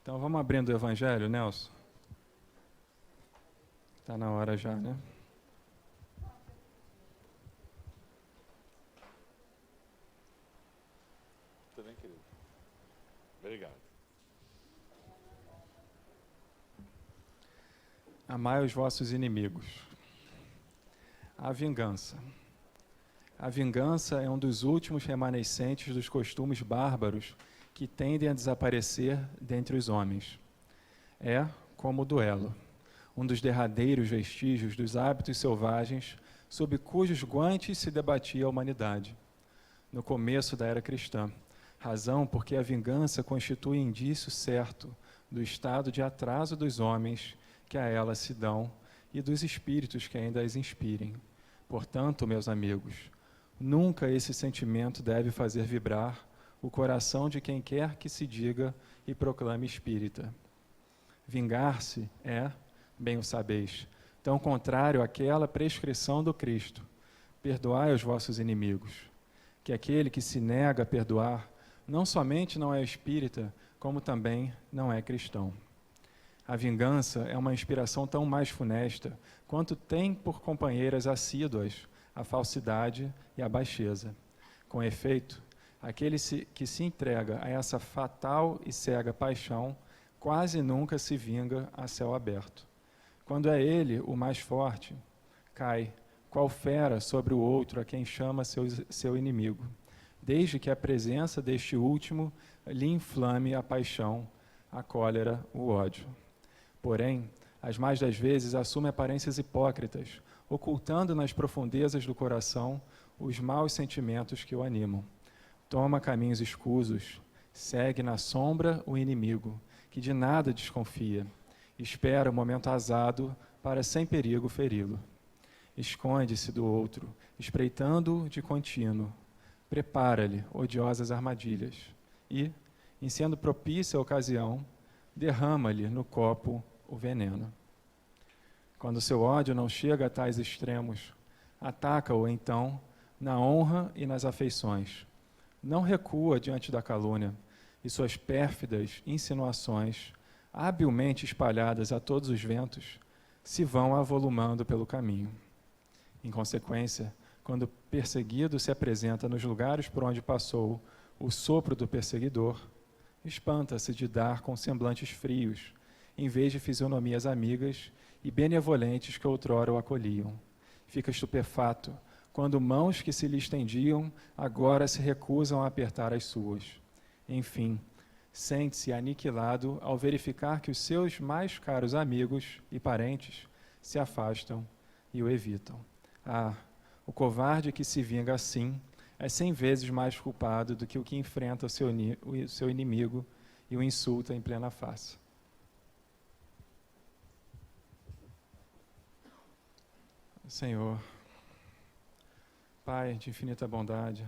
Então vamos abrindo o Evangelho, Nelson. Está na hora já, né? Tudo bem, querido? Obrigado. Amai os vossos inimigos. A vingança. A vingança é um dos últimos remanescentes dos costumes bárbaros que tendem a desaparecer dentre os homens. É como o duelo, um dos derradeiros vestígios dos hábitos selvagens sob cujos guantes se debatia a humanidade, no começo da era cristã, razão porque a vingança constitui indício certo do estado de atraso dos homens que a ela se dão e dos espíritos que ainda as inspirem. Portanto, meus amigos, nunca esse sentimento deve fazer vibrar o coração de quem quer que se diga e proclame espírita. Vingar-se é, bem o sabeis, tão contrário àquela prescrição do Cristo. Perdoai os vossos inimigos. Que aquele que se nega a perdoar não somente não é espírita, como também não é cristão. A vingança é uma inspiração tão mais funesta quanto tem por companheiras assíduas a falsidade e a baixeza. Com efeito, aquele que se entrega a essa fatal e cega paixão quase nunca se vinga a céu aberto. Quando é ele o mais forte, cai, qual fera sobre o outro a quem chama seu inimigo, desde que a presença deste último lhe inflame a paixão, a cólera, o ódio. Porém, as mais das vezes assume aparências hipócritas, ocultando nas profundezas do coração os maus sentimentos que o animam. Toma caminhos escusos, segue na sombra o inimigo, que de nada desconfia, espera o momento azado para sem perigo feri-lo. Esconde-se do outro, espreitando-o de contínuo, prepara-lhe odiosas armadilhas e, em sendo propícia a ocasião, derrama-lhe no copo o veneno. Quando seu ódio não chega a tais extremos, ataca-o então na honra e nas afeições. Não recua diante da calúnia e suas pérfidas insinuações, habilmente espalhadas a todos os ventos, se vão avolumando pelo caminho. Em consequência, quando perseguido se apresenta nos lugares por onde passou o sopro do perseguidor, espanta-se de dar com semblantes frios, em vez de fisionomias amigas e benevolentes que outrora o acolhiam. Fica estupefato quando mãos que se lhe estendiam agora se recusam a apertar as suas. Enfim, sente-se aniquilado ao verificar que os seus mais caros amigos e parentes se afastam e o evitam. Ah, o covarde que se vinga assim é 100 vezes mais culpado do que o que enfrenta o seu inimigo e o insulta em plena face. Senhor, Pai de infinita bondade,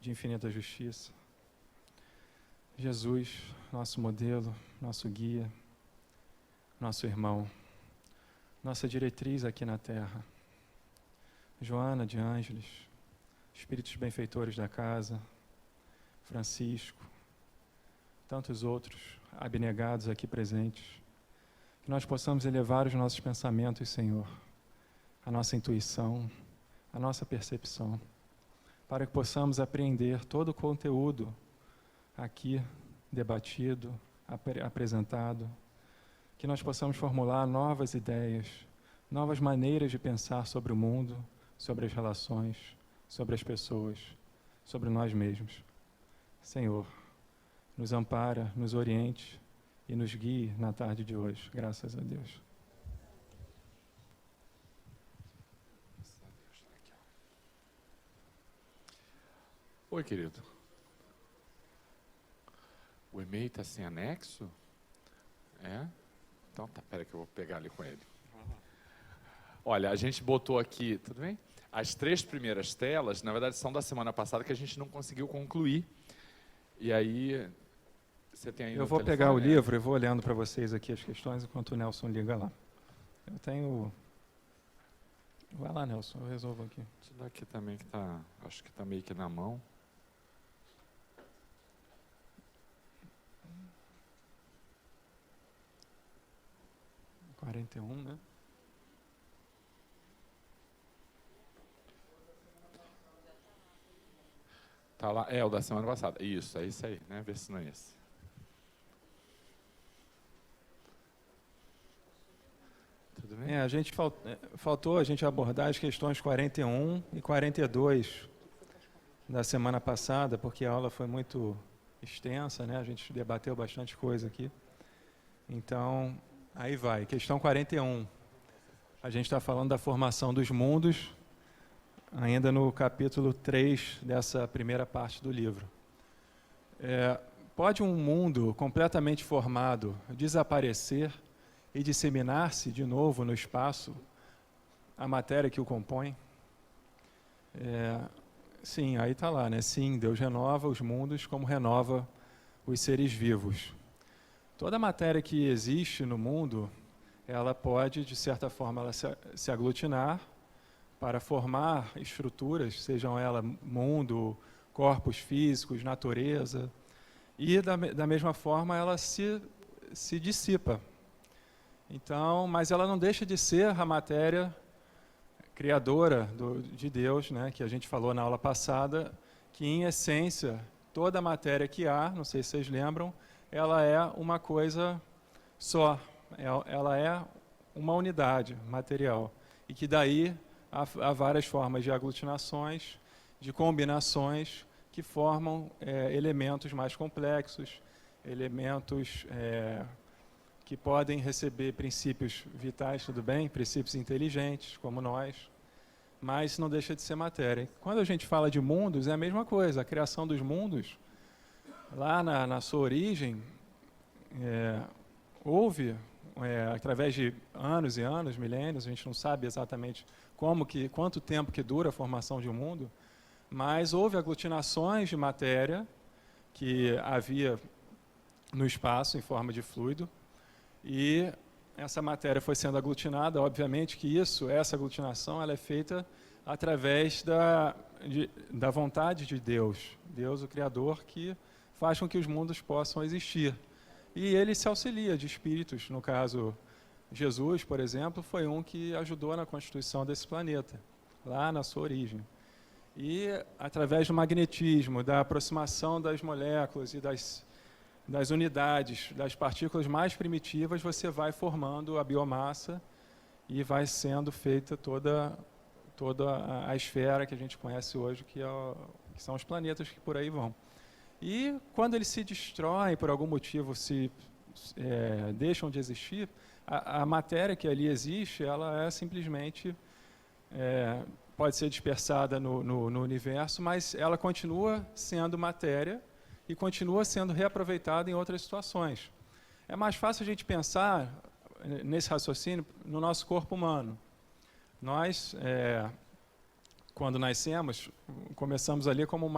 de infinita justiça, Jesus, nosso modelo, nosso guia, nosso irmão, nossa diretriz aqui na terra, Joana de Ângeles, espíritos benfeitores da casa, Francisco, tantos outros abnegados aqui presentes, que nós possamos elevar os nossos pensamentos, Senhor, a nossa intuição, a nossa percepção, para que possamos apreender todo o conteúdo aqui debatido, apresentado, que nós possamos formular novas ideias, novas maneiras de pensar sobre o mundo, sobre as relações, sobre as pessoas, sobre nós mesmos. Senhor, nos ampara, nos oriente e nos guie na tarde de hoje. Graças a Deus. Oi, querido. O e-mail está sem anexo? É? Então tá, pera que eu vou pegar ali com ele. Olha, a gente botou aqui, tudo bem? As 3 primeiras telas, na verdade, são da semana passada que a gente não conseguiu concluir. E aí, você tem aí Eu no vou telefone, pegar o né? livro e vou olhando para vocês aqui as questões enquanto o Nelson liga lá. Eu tenho... Vai lá, Nelson, eu resolvo aqui. Isso daqui também que tá, acho que tá meio que na mão. 41, né? Tá lá, é o da semana passada. Isso, é isso aí, né? Vê se não é esse. Tudo bem? A gente faltou a gente abordar as questões 41 e 42 da semana passada, porque a aula foi muito extensa, né? A gente debateu bastante coisa aqui. Então, aí vai. Questão 41. A gente está falando da formação dos mundos, ainda no capítulo 3 dessa primeira parte do livro. Pode um mundo completamente formado desaparecer e disseminar-se de novo no espaço a matéria que o compõe? Sim, aí está lá, né? Sim, Deus renova os mundos como renova os seres vivos. Toda a matéria que existe no mundo, ela pode, de certa forma, ela se aglutinar para formar estruturas, sejam elas mundo, corpos físicos, natureza, e da mesma forma ela se dissipa. Então, mas ela não deixa de ser a matéria criadora de Deus, né, que a gente falou na aula passada, que em essência toda a matéria que há, não sei se vocês lembram, ela é uma coisa só, ela é uma unidade material, e que daí há várias formas de aglutinações, de combinações que formam elementos mais complexos, elementos que podem receber princípios vitais, tudo bem, princípios inteligentes, como nós, mas não deixa de ser matéria. Quando a gente fala de mundos, é a mesma coisa, a criação dos mundos, lá na sua origem, houve, através de anos e anos, milênios, a gente não sabe exatamente quanto tempo que dura a formação de um mundo, mas houve aglutinações de matéria que havia no espaço em forma de fluido, e essa matéria foi sendo aglutinada. Obviamente que essa aglutinação, ela é feita através da vontade de Deus, Deus, o Criador, que faz com que os mundos possam existir. E ele se auxilia de espíritos. No caso, Jesus, por exemplo, foi um que ajudou na constituição desse planeta, lá na sua origem. E através do magnetismo, da aproximação das moléculas e das unidades, das partículas mais primitivas, você vai formando a biomassa e vai sendo feita toda a esfera que a gente conhece hoje, que são os planetas que por aí vão. E quando eles se destroem, por algum motivo deixam de existir, a matéria que ali existe, ela é simplesmente, pode ser dispersada no universo, mas ela continua sendo matéria e continua sendo reaproveitada em outras situações. É mais fácil a gente pensar nesse raciocínio no nosso corpo humano. Nós, quando nascemos, começamos ali como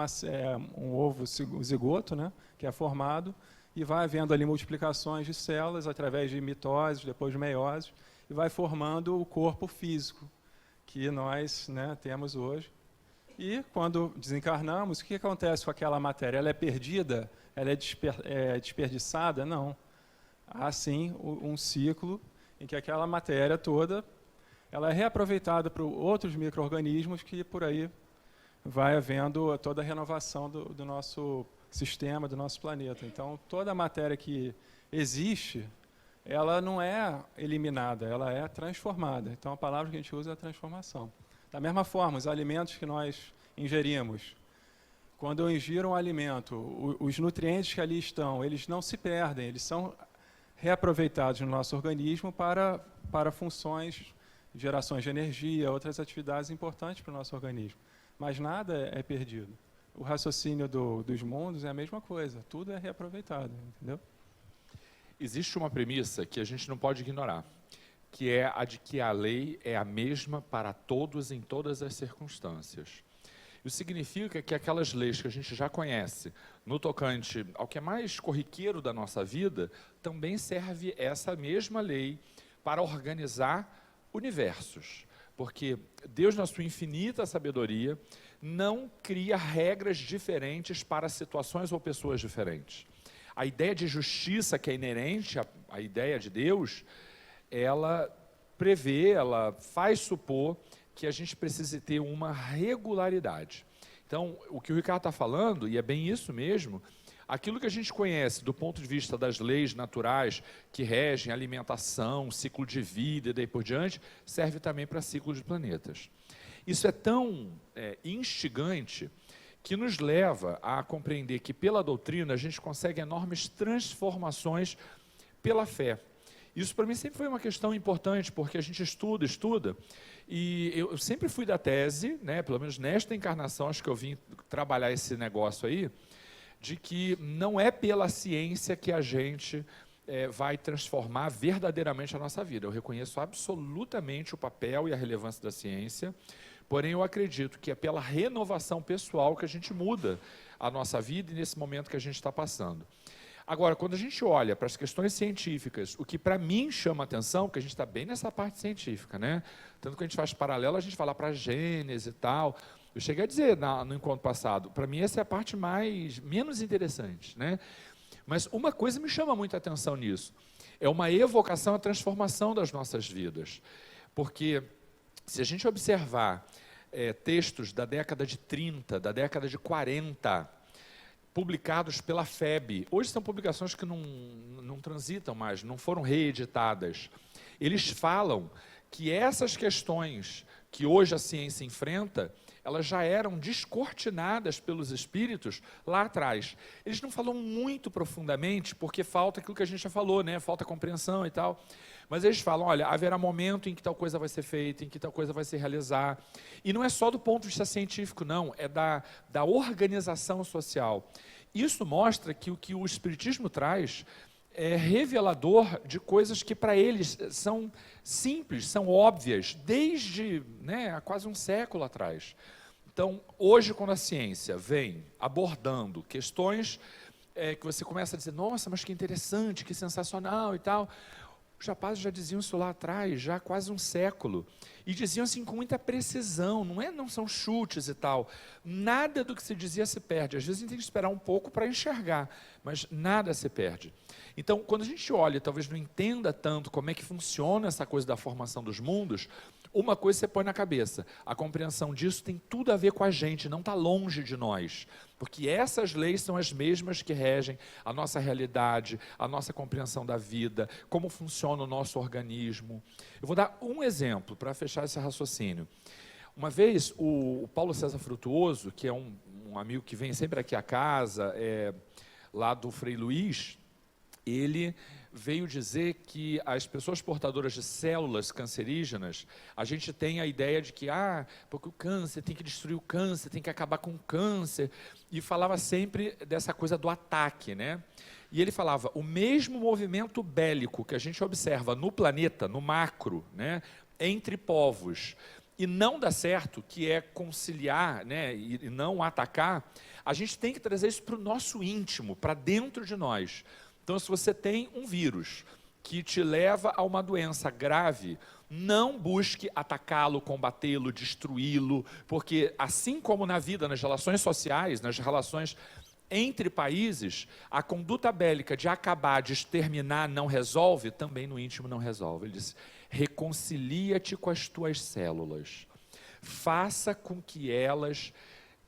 um ovo zigoto, né, que é formado, e vai havendo ali multiplicações de células através de mitose, depois de meiose, e vai formando o corpo físico que nós, né, temos hoje. E quando desencarnamos, o que acontece com aquela matéria? Ela é perdida? Ela é desperdiçada? Não. Há sim um ciclo em que aquela matéria toda ela é reaproveitada por outros micro-organismos, que por aí vai havendo toda a renovação do nosso sistema, do nosso planeta. Então, toda a matéria que existe, ela não é eliminada, ela é transformada. Então, a palavra que a gente usa é a transformação. Da mesma forma, os alimentos que nós ingerimos, quando eu ingiro um alimento, os nutrientes que ali estão, eles não se perdem, eles são reaproveitados no nosso organismo para funções, gerações de energia, outras atividades importantes para o nosso organismo. Mas nada é perdido. O raciocínio dos mundos é a mesma coisa, tudo é reaproveitado, entendeu? Existe uma premissa que a gente não pode ignorar, que é a de que a lei é a mesma para todos em todas as circunstâncias. Isso significa que aquelas leis que a gente já conhece, no tocante ao que é mais corriqueiro da nossa vida, também serve essa mesma lei para organizar universos. Porque Deus, na sua infinita sabedoria, não cria regras diferentes para situações ou pessoas diferentes. A ideia de justiça que é inerente à ideia de Deus, ela prevê, ela faz supor que a gente precise ter uma regularidade. Então, o que o Ricardo está falando, e é bem isso mesmo, aquilo que a gente conhece do ponto de vista das leis naturais que regem alimentação, ciclo de vida e daí por diante, serve também para ciclo de planetas. Isso é tão instigante que nos leva a compreender que pela doutrina a gente consegue enormes transformações pela fé. Isso para mim sempre foi uma questão importante, porque a gente estuda, e eu sempre fui da tese, né, pelo menos nesta encarnação, acho que eu vim trabalhar esse negócio aí, de que não é pela ciência que a gente vai transformar verdadeiramente a nossa vida. Eu reconheço absolutamente o papel e a relevância da ciência, porém eu acredito que é pela renovação pessoal que a gente muda a nossa vida e nesse momento que a gente está passando. Agora, quando a gente olha para as questões científicas, o que para mim chama atenção, porque a gente está bem nessa parte científica, né? Tanto que a gente faz paralelo, a gente fala para a Gênese e tal. Eu cheguei a dizer no encontro passado, para mim essa é a parte menos interessante, né? Mas uma coisa me chama muita atenção nisso, é uma evocação à transformação das nossas vidas. Porque se a gente observar textos da década de 30, da década de 40, publicados pela FEB, hoje são publicações que não transitam mais, não foram reeditadas. Eles falam que essas questões que hoje a ciência enfrenta, elas já eram descortinadas pelos espíritos lá atrás. Eles não falam muito profundamente, porque falta aquilo que a gente já falou, né? Falta compreensão e tal. Mas eles falam, olha, haverá momento em que tal coisa vai ser feita, em que tal coisa vai se realizar. E não é só do ponto de vista científico, não, é da organização social. Isso mostra que o que o Espiritismo traz é revelador de coisas que para eles são simples, são óbvias, desde há quase um século atrás. Então, hoje, quando a ciência vem abordando questões que você começa a dizer, nossa, mas que interessante, que sensacional e tal, os rapazes já diziam isso lá atrás, já há quase um século, e diziam assim com muita precisão, não são chutes e tal, nada do que se dizia se perde, às vezes a gente tem que esperar um pouco para enxergar, mas nada se perde. Então, quando a gente olha, talvez não entenda tanto como é que funciona essa coisa da formação dos mundos, uma coisa você põe na cabeça, a compreensão disso tem tudo a ver com a gente, não está longe de nós, porque essas leis são as mesmas que regem a nossa realidade, a nossa compreensão da vida, como funciona o nosso organismo. Eu vou dar um exemplo para fechar esse raciocínio. Uma vez, o Paulo César Frutuoso, que é um amigo que vem sempre aqui à casa, lá do Frei Luiz, ele veio dizer que as pessoas portadoras de células cancerígenas, a gente tem a ideia de que, porque o câncer, tem que destruir o câncer, tem que acabar com o câncer, e falava sempre dessa coisa do ataque, né? E ele falava, o mesmo movimento bélico que a gente observa no planeta, no macro, né, entre povos, e não dá certo, que é conciliar, né, e não atacar, a gente tem que trazer isso para o nosso íntimo, para dentro de nós. Então, se você tem um vírus que te leva a uma doença grave, não busque atacá-lo, combatê-lo, destruí-lo, porque assim como na vida, nas relações sociais, nas relações entre países, a conduta bélica de acabar, de exterminar, não resolve, também no íntimo não resolve. Ele diz, reconcilia-te com as tuas células, faça com que elas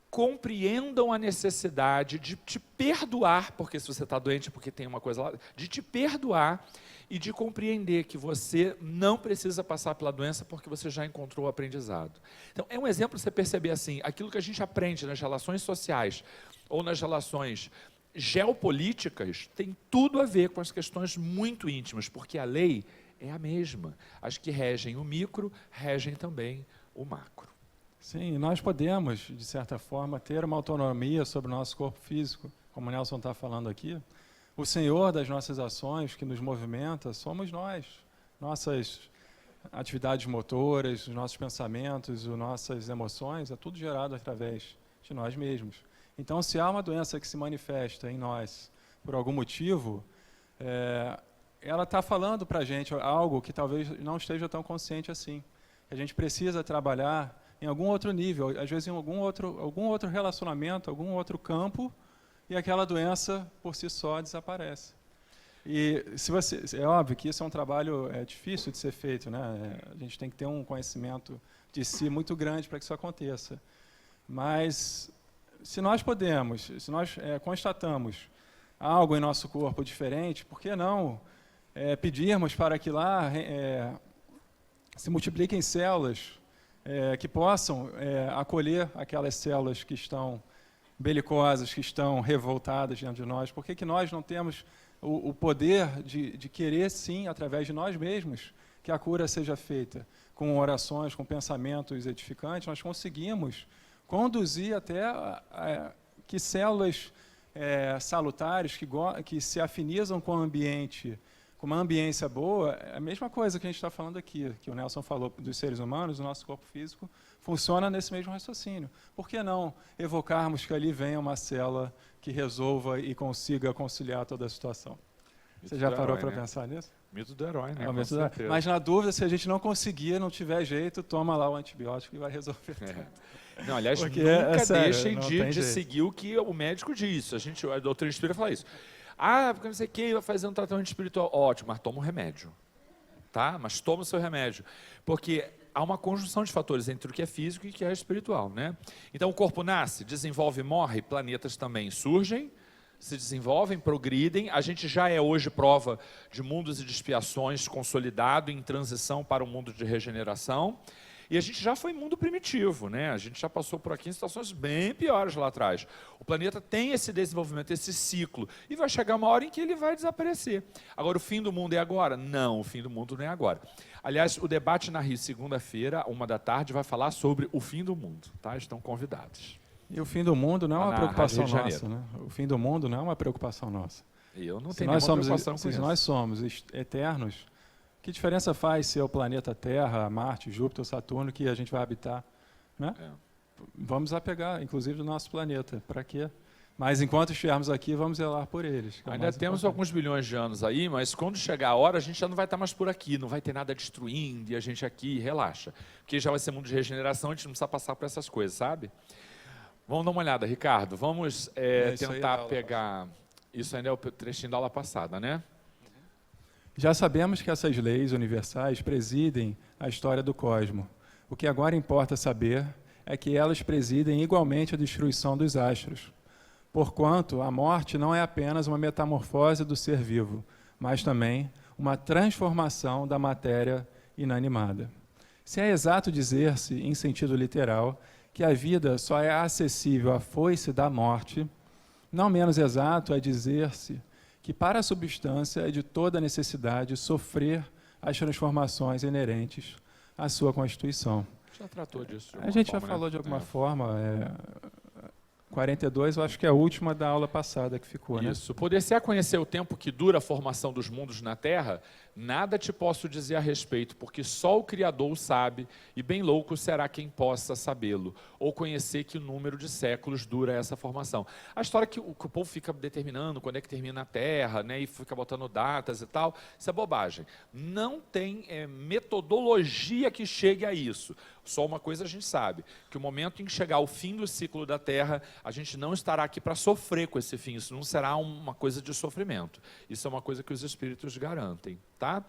compreendam a necessidade de te perdoar, porque se você está doente é porque tem uma coisa lá, de te perdoar e de compreender que você não precisa passar pela doença porque você já encontrou o aprendizado. Então, é um exemplo para você perceber assim, aquilo que a gente aprende nas relações sociais ou nas relações geopolíticas tem tudo a ver com as questões muito íntimas, porque a lei é a mesma. As que regem o micro, regem também o macro. Sim, nós podemos, de certa forma, ter uma autonomia sobre o nosso corpo físico, como o Nelson está falando aqui. O senhor das nossas ações, que nos movimenta, somos nós. Nossas atividades motoras, os nossos pensamentos, as nossas emoções, é tudo gerado através de nós mesmos. Então, se há uma doença que se manifesta em nós por algum motivo, ela está falando para a gente algo que talvez não esteja tão consciente assim. A gente precisa trabalhar em algum outro nível, às vezes em algum outro relacionamento, algum outro campo, e aquela doença por si só desaparece. E é óbvio que isso é um trabalho difícil de ser feito, né? A gente tem que ter um conhecimento de si muito grande para que isso aconteça. Mas se nós constatamos algo em nosso corpo diferente, por que não pedirmos para que lá se multipliquem células que possam acolher aquelas células que estão belicosas, que estão revoltadas dentro de nós? Por que nós não temos o poder de querer, sim, através de nós mesmos, que a cura seja feita? Com orações, com pensamentos edificantes, nós conseguimos conduzir até que células salutares, que se afinizam com o ambiente, com uma ambiência boa. É a mesma coisa que a gente está falando aqui, que o Nelson falou dos seres humanos, o nosso corpo físico funciona nesse mesmo raciocínio. Por que não evocarmos que ali venha uma célula que resolva e consiga conciliar toda a situação? Você já parou para pensar nisso? Mito do herói, né? Mas na dúvida, se a gente não conseguir, não tiver jeito, toma lá o antibiótico e vai resolver. Não, aliás, porque nunca sério, deixem de seguir o que o médico diz. A doutrina espírita fala isso. Porque não sei o que, vai fazer um tratamento espiritual. Ótimo, mas toma um remédio. Tá? Mas toma o seu remédio. Porque há uma conjunção de fatores entre o que é físico e o que é espiritual, né? Então, o corpo nasce, desenvolve, morre, planetas também surgem, se desenvolvem, progridem. A gente já é hoje prova de mundos e de expiações consolidado em transição para um mundo de regeneração. E a gente já foi mundo primitivo, né? A gente já passou por aqui em situações bem piores lá atrás. O planeta tem esse desenvolvimento, esse ciclo, e vai chegar uma hora em que ele vai desaparecer. Agora, o fim do mundo é agora? Não, o fim do mundo não é agora. Aliás, o debate na Rio, segunda-feira, 13h, vai falar sobre o fim do mundo, tá? Estão convidados. E o fim do mundo não é uma preocupação nossa, né? O fim do mundo não é uma preocupação nossa. Eu não tenho nenhuma preocupação com isso. Se nós somos eternos, que diferença faz se é o planeta Terra, Marte, Júpiter, Saturno que a gente vai habitar? Né? Vamos apegar, inclusive, do nosso planeta. Para quê? Mas enquanto estivermos aqui, vamos zelar por eles. Ainda temos alguns bilhões de anos aí, mas quando chegar a hora, a gente já não vai estar mais por aqui, não vai ter nada destruindo, e a gente aqui relaxa. Porque já vai ser mundo de regeneração, a gente não precisa passar por essas coisas, sabe? Vamos dar uma olhada, Ricardo. Vamos tentar pegar... Isso ainda é o trechinho da aula passada, né? Já sabemos que essas leis universais presidem a história do cosmos. O que agora importa saber é que elas presidem igualmente a destruição dos astros. Porquanto a morte não é apenas uma metamorfose do ser vivo, mas também uma transformação da matéria inanimada. Se é exato dizer-se, em sentido literal, que a vida só é acessível à foice da morte, não menos exato é dizer-se que para a substância é de toda necessidade sofrer as transformações inerentes à sua constituição. Já tratou disso. A gente já falou de alguma forma. 42, eu acho que é a última da aula passada que ficou, né? Isso. Poder-se-á conhecer o tempo que dura a formação dos mundos na Terra, nada te posso dizer a respeito, porque só o Criador o sabe, e bem louco será quem possa sabê-lo, ou conhecer que o número de séculos dura essa formação. A história que o povo fica determinando quando é que termina a Terra, né, e fica botando datas e tal, isso é bobagem. Não tem metodologia que chegue a isso. Só uma coisa a gente sabe, que o momento em que chegar o fim do ciclo da Terra, a gente não estará aqui para sofrer com esse fim, isso não será uma coisa de sofrimento. Isso é uma coisa que os espíritos garantem, tá?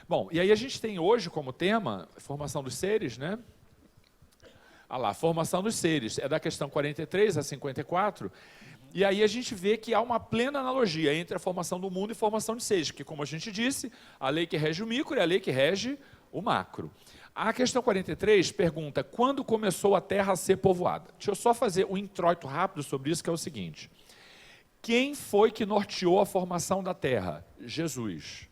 Bom, e aí a gente tem hoje como tema, formação dos seres, né? Formação dos seres, é da questão 43 a 54, e aí a gente vê que há uma plena analogia entre a formação do mundo e a formação de seres, porque como a gente disse, a lei que rege o micro é a lei que rege o macro. A questão 43 pergunta, quando começou a Terra a ser povoada? Deixa eu só fazer um introito rápido sobre isso, que é o seguinte. Quem foi que norteou a formação da Terra? Jesus.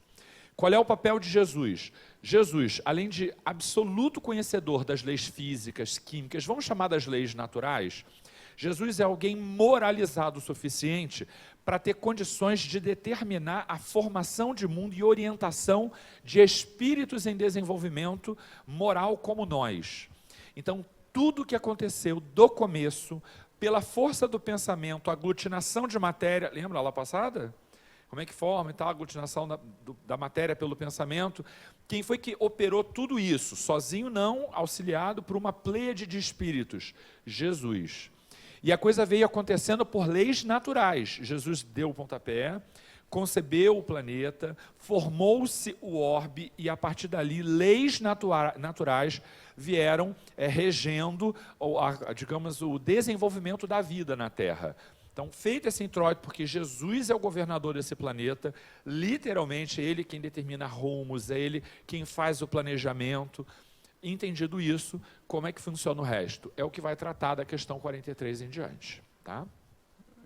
Qual é o papel de Jesus? Jesus, além de absoluto conhecedor das leis físicas, químicas, vamos chamar das leis naturais, Jesus é alguém moralizado o suficiente para ter condições de determinar a formação de mundo e orientação de espíritos em desenvolvimento moral como nós. Então, tudo o que aconteceu do começo, pela força do pensamento, aglutinação de matéria, lembra lá passada? Como é que forma e tal, a aglutinação da matéria pelo pensamento. Quem foi que operou tudo isso? Sozinho não, auxiliado por uma pleiade de espíritos. Jesus. E a coisa veio acontecendo por leis naturais. Jesus deu o pontapé, concebeu o planeta, formou-se o orbe e, a partir dali, leis naturais vieram regendo, digamos, o desenvolvimento da vida na Terra. Então, feito esse introito, porque Jesus é o governador desse planeta, literalmente é Ele quem determina rumos, é Ele quem faz o planejamento. Entendido isso, como é que funciona o resto? É o que vai tratar da questão 43 em diante. Tá?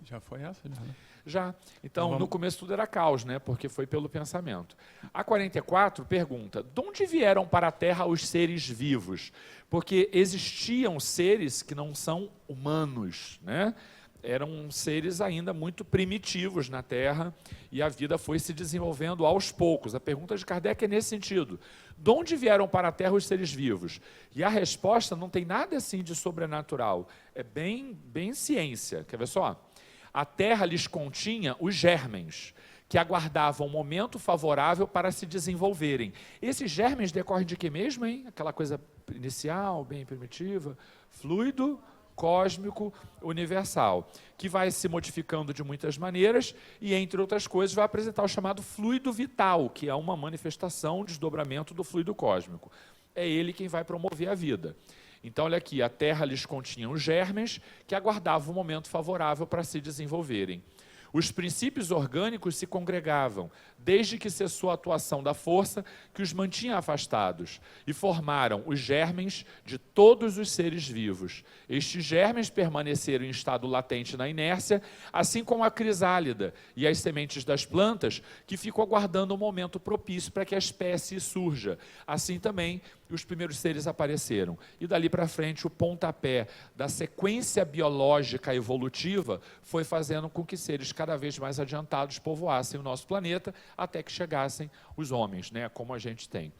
Já foi essa? Já, né? Já. Então, no começo tudo era caos, né? Porque foi pelo pensamento. A 44 pergunta, de onde vieram para a Terra os seres vivos? Porque existiam seres que não são humanos, né? Eram seres ainda muito primitivos na Terra e a vida foi se desenvolvendo aos poucos. A pergunta de Kardec é nesse sentido. De onde vieram para a Terra os seres vivos? E a resposta não tem nada assim de sobrenatural. É bem ciência. Quer ver só? A Terra lhes continha os germens, que aguardavam um momento favorável para se desenvolverem. Esses germens decorrem de que mesmo, hein? Aquela coisa inicial, bem primitiva, fluido cósmico universal, que vai se modificando de muitas maneiras e, entre outras coisas, vai apresentar o chamado fluido vital, que é uma manifestação, desdobramento do fluido cósmico. É ele quem vai promover a vida. Então, olha aqui, a Terra lhes continha os germens que aguardavam um momento favorável para se desenvolverem. Os princípios orgânicos se congregavam, desde que cessou a atuação da força que os mantinha afastados, e formaram os germens de todos os seres vivos. Estes germens permaneceram em estado latente na inércia, assim como a crisálida e as sementes das plantas, que ficam aguardando um momento propício para que a espécie surja. Assim também, os primeiros seres apareceram. E dali para frente, o pontapé da sequência biológica evolutiva foi fazendo com que seres cada vez mais adiantados povoassem o nosso planeta, até que chegassem os homens, né, como a gente tem.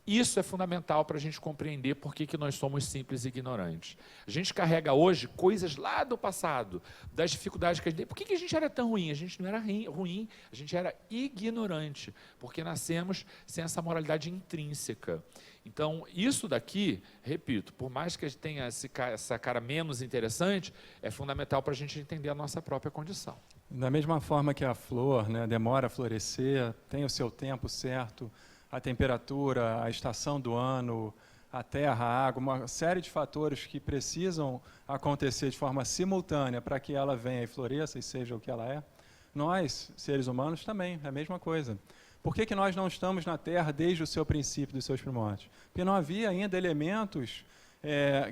Isso é fundamental para a gente compreender por que nós somos simples e ignorantes. A gente carrega hoje coisas lá do passado, das dificuldades que a gente tem. Por que a gente era tão ruim? A gente não era ruim, a gente era ignorante, porque nascemos sem essa moralidade intrínseca. Então, isso daqui, repito, por mais que a gente tenha essa cara menos interessante, é fundamental para a gente entender a nossa própria condição. Da mesma forma que a flor, né, demora a florescer, tem o seu tempo certo, a temperatura, a estação do ano, a terra, a água, uma série de fatores que precisam acontecer de forma simultânea para que ela venha e floresça e seja o que ela é. Nós, seres humanos, também, é a mesma coisa. Por que nós não estamos na Terra desde o seu princípio, dos seus primórdios? Porque não havia ainda elementos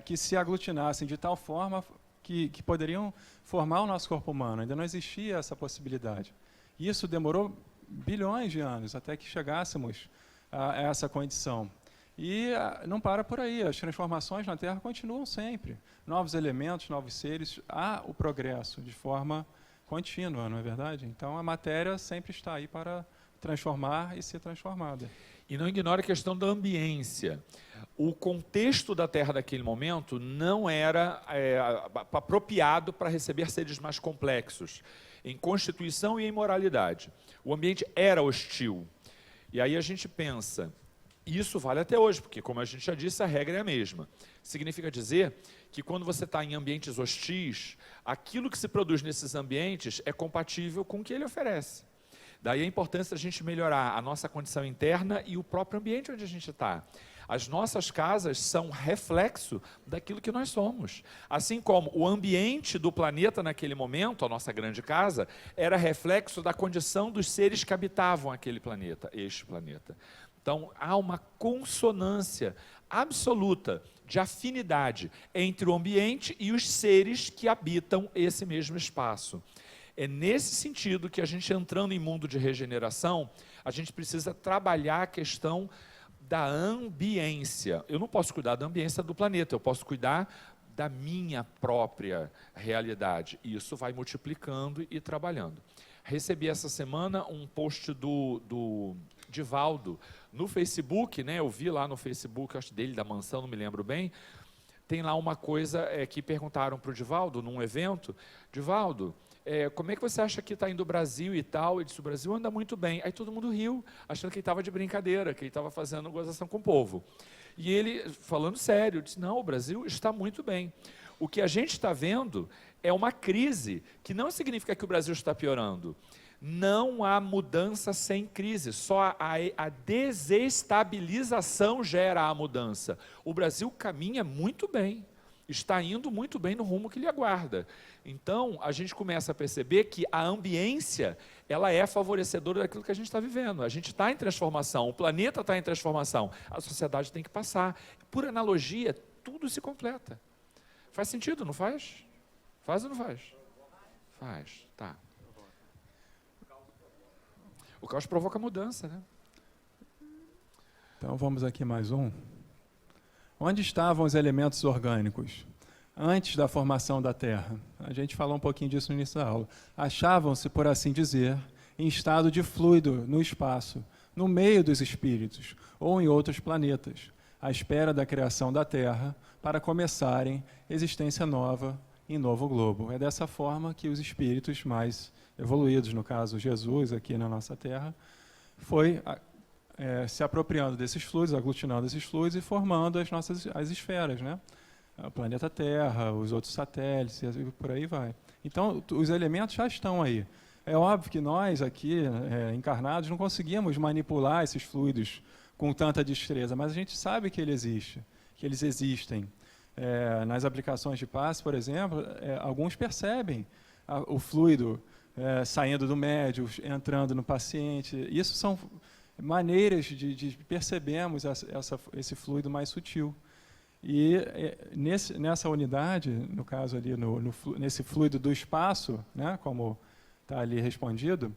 que se aglutinassem de tal forma que poderiam formar o nosso corpo humano. Ainda não existia essa possibilidade. Isso demorou bilhões de anos até que chegássemos a essa condição. E não para por aí, as transformações na Terra continuam sempre. Novos elementos, novos seres, há o progresso de forma contínua, não é verdade? Então a matéria sempre está aí para transformar e ser transformada. E não ignore a questão da ambiência. O contexto da Terra daquele momento não era apropriado para receber seres mais complexos, em constituição e em moralidade. O ambiente era hostil. E aí a gente pensa, isso vale até hoje, porque, como a gente já disse, a regra é a mesma. Significa dizer que quando você está em ambientes hostis, aquilo que se produz nesses ambientes é compatível com o que ele oferece. Daí a importância da gente melhorar a nossa condição interna e o próprio ambiente onde a gente está. As nossas casas são reflexo daquilo que nós somos. Assim como o ambiente do planeta naquele momento, a nossa grande casa, era reflexo da condição dos seres que habitavam aquele planeta, este planeta. Então, há uma consonância absoluta de afinidade entre o ambiente e os seres que habitam esse mesmo espaço. É nesse sentido que a gente, entrando em mundo de regeneração, a gente precisa trabalhar a questão da ambiência. Eu não posso cuidar da ambiência do planeta, eu posso cuidar da minha própria realidade. E isso vai multiplicando e trabalhando. Recebi essa semana um post do Divaldo no Facebook, né? Eu vi lá no Facebook, acho dele, da mansão, não me lembro bem. Tem lá uma coisa que perguntaram para o Divaldo, num evento. Divaldo, como é que você acha que está indo o Brasil e tal? Ele disse, o Brasil anda muito bem. Aí todo mundo riu, achando que ele estava de brincadeira, que ele estava fazendo gozação com o povo. E ele, falando sério, disse, não, o Brasil está muito bem. O que a gente está vendo é uma crise, que não significa que o Brasil está piorando. Não há mudança sem crise, só a desestabilização gera a mudança. O Brasil caminha muito bem, está indo muito bem no rumo que lhe aguarda. Então, a gente começa a perceber que a ambiência, ela é favorecedora daquilo que a gente está vivendo. A gente está em transformação, o planeta está em transformação, a sociedade tem que passar. Por analogia, tudo se completa. Faz sentido, não faz? Faz ou não faz? Faz, tá. O caos provoca mudança, né? Então vamos aqui mais um. Onde estavam os elementos orgânicos antes da formação da Terra? A gente falou um pouquinho disso no início da aula. Achavam-se, por assim dizer, em estado de fluido no espaço, no meio dos espíritos ou em outros planetas, à espera da criação da Terra para começarem existência nova em novo globo. É dessa forma que os espíritos mais evoluídos, no caso Jesus, aqui na nossa Terra, foi se apropriando desses fluidos, aglutinando esses fluidos e formando as esferas, né? O planeta Terra, os outros satélites, e por aí vai. Então, os elementos já estão aí. É óbvio que nós aqui, encarnados, não conseguimos manipular esses fluidos com tanta destreza, mas a gente sabe que ele existe, que eles existem. Nas aplicações de passe, por exemplo, alguns percebem o fluido saindo do médium, entrando no paciente. Isso são maneiras de percebermos esse fluido mais sutil. E nessa unidade, no caso ali, nesse fluido do espaço, né, como está ali respondido,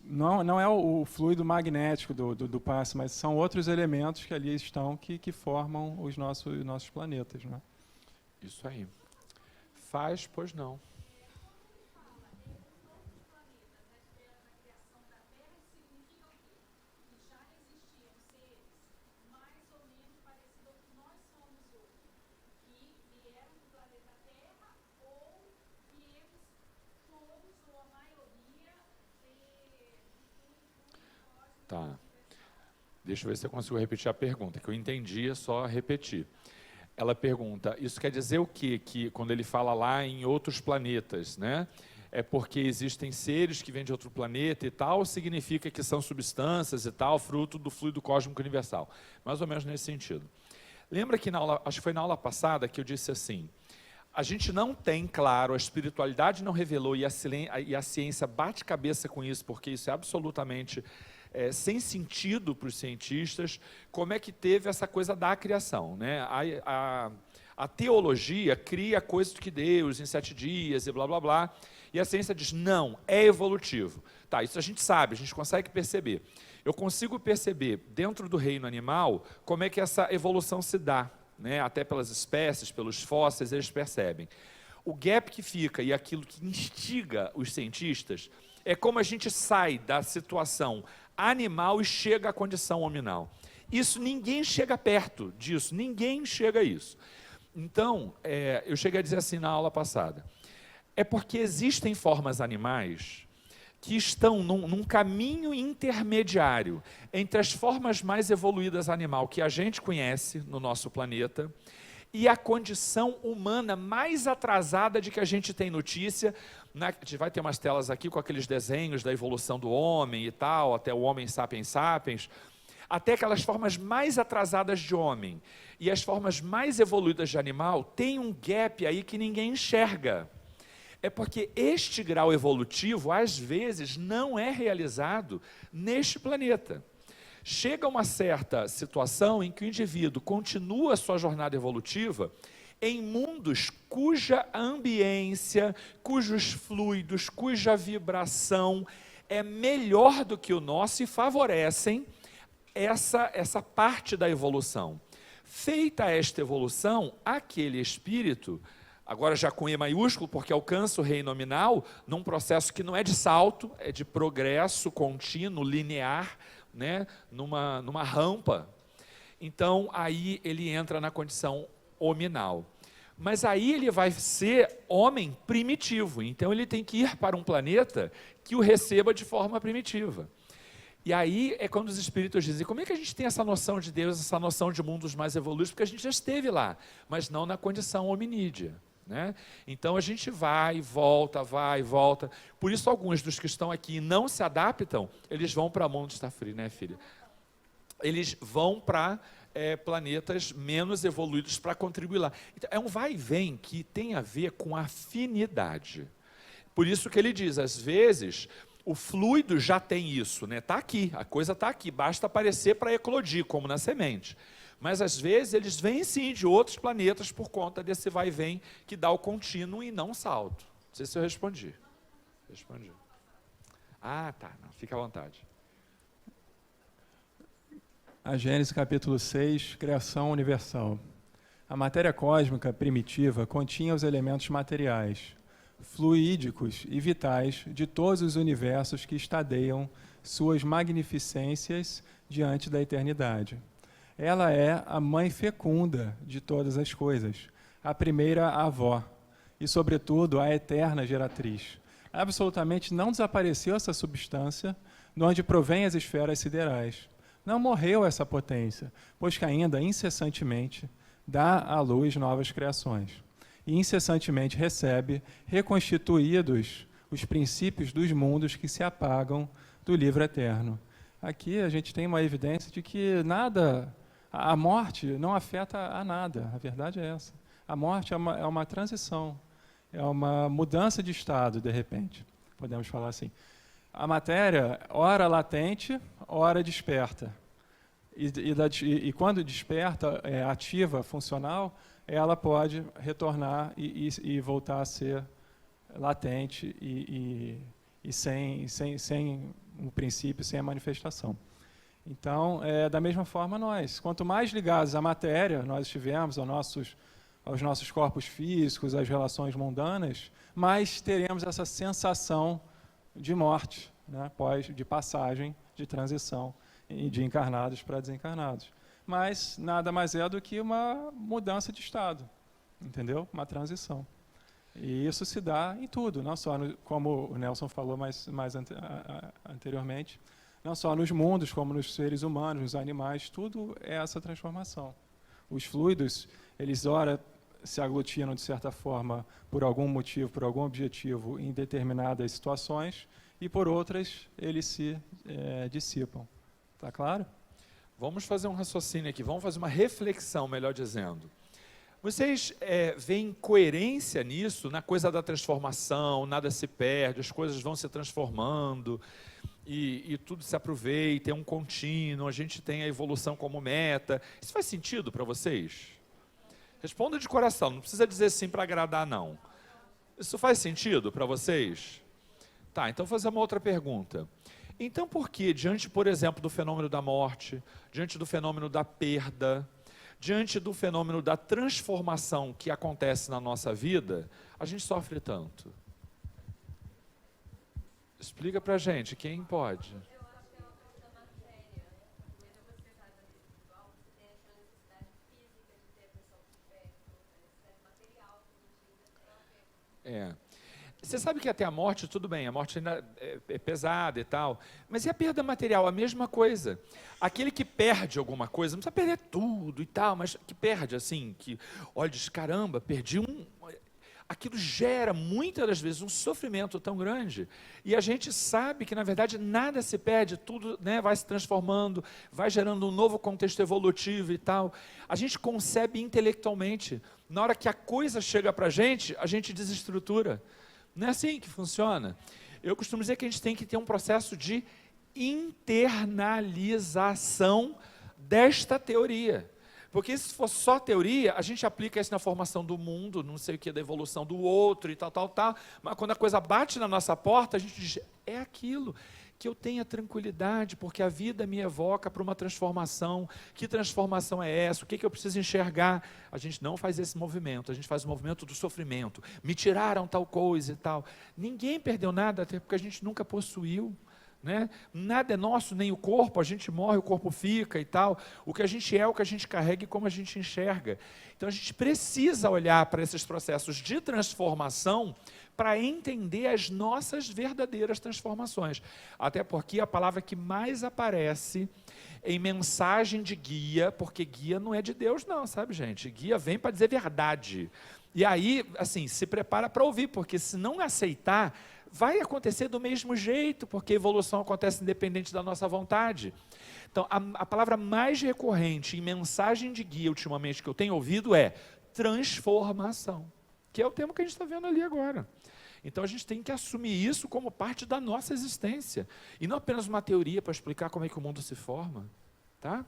não é o fluido magnético do passe, mas são outros elementos que ali estão que formam os nossos planetas. Né? Isso aí. Faz, pois não. Tá. Deixa eu ver se eu consigo repetir a pergunta, que eu entendi, é só repetir. Ela pergunta, isso quer dizer o quê? Que quando ele fala lá em outros planetas, né? É porque existem seres que vêm de outro planeta e tal, significa que são substâncias e tal, fruto do fluido cósmico universal. Mais ou menos nesse sentido. Lembra que acho que foi na aula passada que eu disse assim, a gente não tem, claro, a espiritualidade não revelou e a ciência bate cabeça com isso, porque isso é absolutamente sem sentido para os cientistas, como é que teve essa coisa da criação, né? A teologia cria coisas que Deus em 7 dias e blá blá blá, e a ciência diz, não, é evolutivo. Tá, isso a gente sabe, a gente consegue perceber. Eu consigo perceber, dentro do reino animal, como é que essa evolução se dá, né? Até pelas espécies, pelos fósseis, eles percebem. O gap que fica e aquilo que instiga os cientistas é como a gente sai da situação animal e chega à condição hominal. Isso, ninguém chega perto disso, ninguém chega a isso. Então, eu cheguei a dizer assim na aula passada, é porque existem formas animais que estão num caminho intermediário entre as formas mais evoluídas animal que a gente conhece no nosso planeta e a condição humana mais atrasada de que a gente tem notícia. A gente vai ter umas telas aqui com aqueles desenhos da evolução do homem e tal, até o homem sapiens sapiens, até aquelas formas mais atrasadas de homem e as formas mais evoluídas de animal, tem um gap aí que ninguém enxerga. É porque este grau evolutivo, às vezes, não é realizado neste planeta. Chega uma certa situação em que o indivíduo continua a sua jornada evolutiva em mundos cuja ambiência, cujos fluidos, cuja vibração é melhor do que o nosso e favorecem essa parte da evolução. Feita esta evolução, aquele espírito, agora já com E maiúsculo, porque alcança o reino nominal, num processo que não é de salto, é de progresso contínuo, linear, né? numa rampa. Então, aí ele entra na condição hominal. Mas aí ele vai ser homem primitivo, então ele tem que ir para um planeta que o receba de forma primitiva. E aí é quando os espíritos dizem, como é que a gente tem essa noção de Deus, essa noção de mundos mais evoluídos? Porque a gente já esteve lá, mas não na condição hominídea. né? Então a gente vai e volta, vai e volta. Por isso alguns dos que estão aqui e não se adaptam, eles vão para Mundo Está Frio, né, filha? Eles vão para planetas menos evoluídos para contribuir lá. Então, é um vai e vem que tem a ver com afinidade. Por isso que ele diz, às vezes, o fluido já tem isso, né? Está aqui, a coisa está aqui, basta aparecer para eclodir, como na semente. Mas, às vezes, eles vêm sim de outros planetas por conta desse vai e vem que dá o contínuo e não o salto. Não sei se eu respondi. Respondi. Ah, tá, não, fica à vontade. A Gênesis capítulo 6, Criação Universal. A matéria cósmica primitiva continha os elementos materiais, fluídicos e vitais de todos os universos que estadeiam suas magnificências diante da eternidade. Ela é a mãe fecunda de todas as coisas, a primeira avó e, sobretudo, a eterna geratriz. Absolutamente não desapareceu essa substância de onde provém as esferas siderais. Não morreu essa potência, pois que ainda incessantemente dá à luz novas criações e incessantemente recebe reconstituídos os princípios dos mundos que se apagam do livro eterno. Aqui a gente tem uma evidência de que nada, a morte não afeta a nada, a verdade é essa. A morte é uma transição, é uma mudança de estado, de repente, podemos falar assim. A matéria, ora latente, ora desperta. E quando desperta, ativa, funcional, ela pode retornar e voltar a ser latente e sem um princípio, sem a manifestação. Então, da mesma forma nós. Quanto mais ligados à matéria nós estivermos, aos nossos corpos físicos, às relações mundanas, mais teremos essa sensação de morte, né, de passagem, de transição, de encarnados para desencarnados. Mas nada mais é do que uma mudança de estado, entendeu? Uma transição. E isso se dá em tudo, não só, como o Nelson falou mais anteriormente, não só nos mundos, como nos seres humanos, nos animais, tudo é essa transformação. Os fluidos, eles ora se aglutinam de certa forma por algum motivo, por algum objetivo em determinadas situações, e por outras eles se dissipam. Está claro? Vamos fazer um raciocínio aqui, vamos fazer uma reflexão, melhor dizendo. Vocês veem coerência nisso, na coisa da transformação, nada se perde, as coisas vão se transformando e tudo se aproveita, é um contínuo, a gente tem a evolução como meta. Isso faz sentido para vocês? Responda de coração, não precisa dizer sim para agradar, não. Isso faz sentido para vocês? Tá, então vou fazer uma outra pergunta. Então por que, diante, por exemplo, do fenômeno da morte, diante do fenômeno da perda, diante do fenômeno da transformação que acontece na nossa vida, a gente sofre tanto? Explica pra gente, quem pode? Eu acho que é uma coisa da matéria. Mas depois que você sai da vida espiritual, você tem aquela necessidade física de ter a pessoa por perto, a necessidade material que a gente ainda tem. Você sabe que até a morte, tudo bem, a morte ainda é pesada e tal, mas e a perda material? A mesma coisa. Aquele que perde alguma coisa, não precisa perder tudo e tal, mas que perde assim, que olha, diz, caramba, perdi aquilo gera muitas das vezes um sofrimento tão grande, e a gente sabe que na verdade nada se perde, tudo, né, vai se transformando, vai gerando um novo contexto evolutivo e tal. A gente concebe intelectualmente, na hora que a coisa chega para a gente desestrutura. Não é assim que funciona. Eu costumo dizer que a gente tem que ter um processo de internalização desta teoria. Porque se for só teoria, a gente aplica isso na formação do mundo, não sei o que, da evolução do outro e tal, mas quando a coisa bate na nossa porta, a gente diz, é aquilo, que eu tenha tranquilidade, porque a vida me evoca para uma transformação. Que transformação é essa? O que eu preciso enxergar? A gente não faz esse movimento, a gente faz o movimento do sofrimento. Me tiraram tal coisa e tal. Ninguém perdeu nada, até porque a gente nunca possuiu. Né? Nada é nosso, nem o corpo, a gente morre, o corpo fica e tal. O que a gente é, o que a gente carrega e como a gente enxerga. Então a gente precisa olhar para esses processos de transformação para entender as nossas verdadeiras transformações. Até porque a palavra que mais aparece em mensagem de guia, porque guia não é de Deus não, sabe gente? Guia vem para dizer verdade. E aí, assim, se prepara para ouvir, porque se não aceitar, vai acontecer do mesmo jeito, porque a evolução acontece independente da nossa vontade. Então, a palavra mais recorrente em mensagem de guia ultimamente que eu tenho ouvido é transformação, que é o tema que a gente está vendo ali agora. Então, a gente tem que assumir isso como parte da nossa existência, e não apenas uma teoria para explicar como é que o mundo se forma, tá?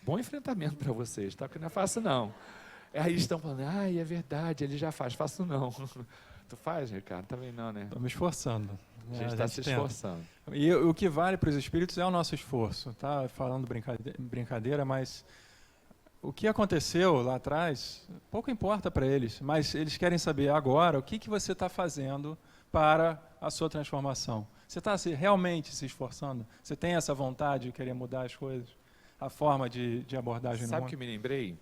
Bom enfrentamento para vocês, tá? Porque não é fácil, não. Aí estão falando, é verdade, ele já faz, faço não. Tu faz, Ricardo? Também não, né? Estou me esforçando. A gente está se esforçando. E o que vale para os espíritos é o nosso esforço. Tá falando brincadeira, mas o que aconteceu lá atrás, pouco importa para eles, mas eles querem saber agora o que você está fazendo para a sua transformação. Você está realmente se esforçando? Você tem essa vontade de querer mudar as coisas? A forma de abordagem no mundo? Sabe o que me lembrei?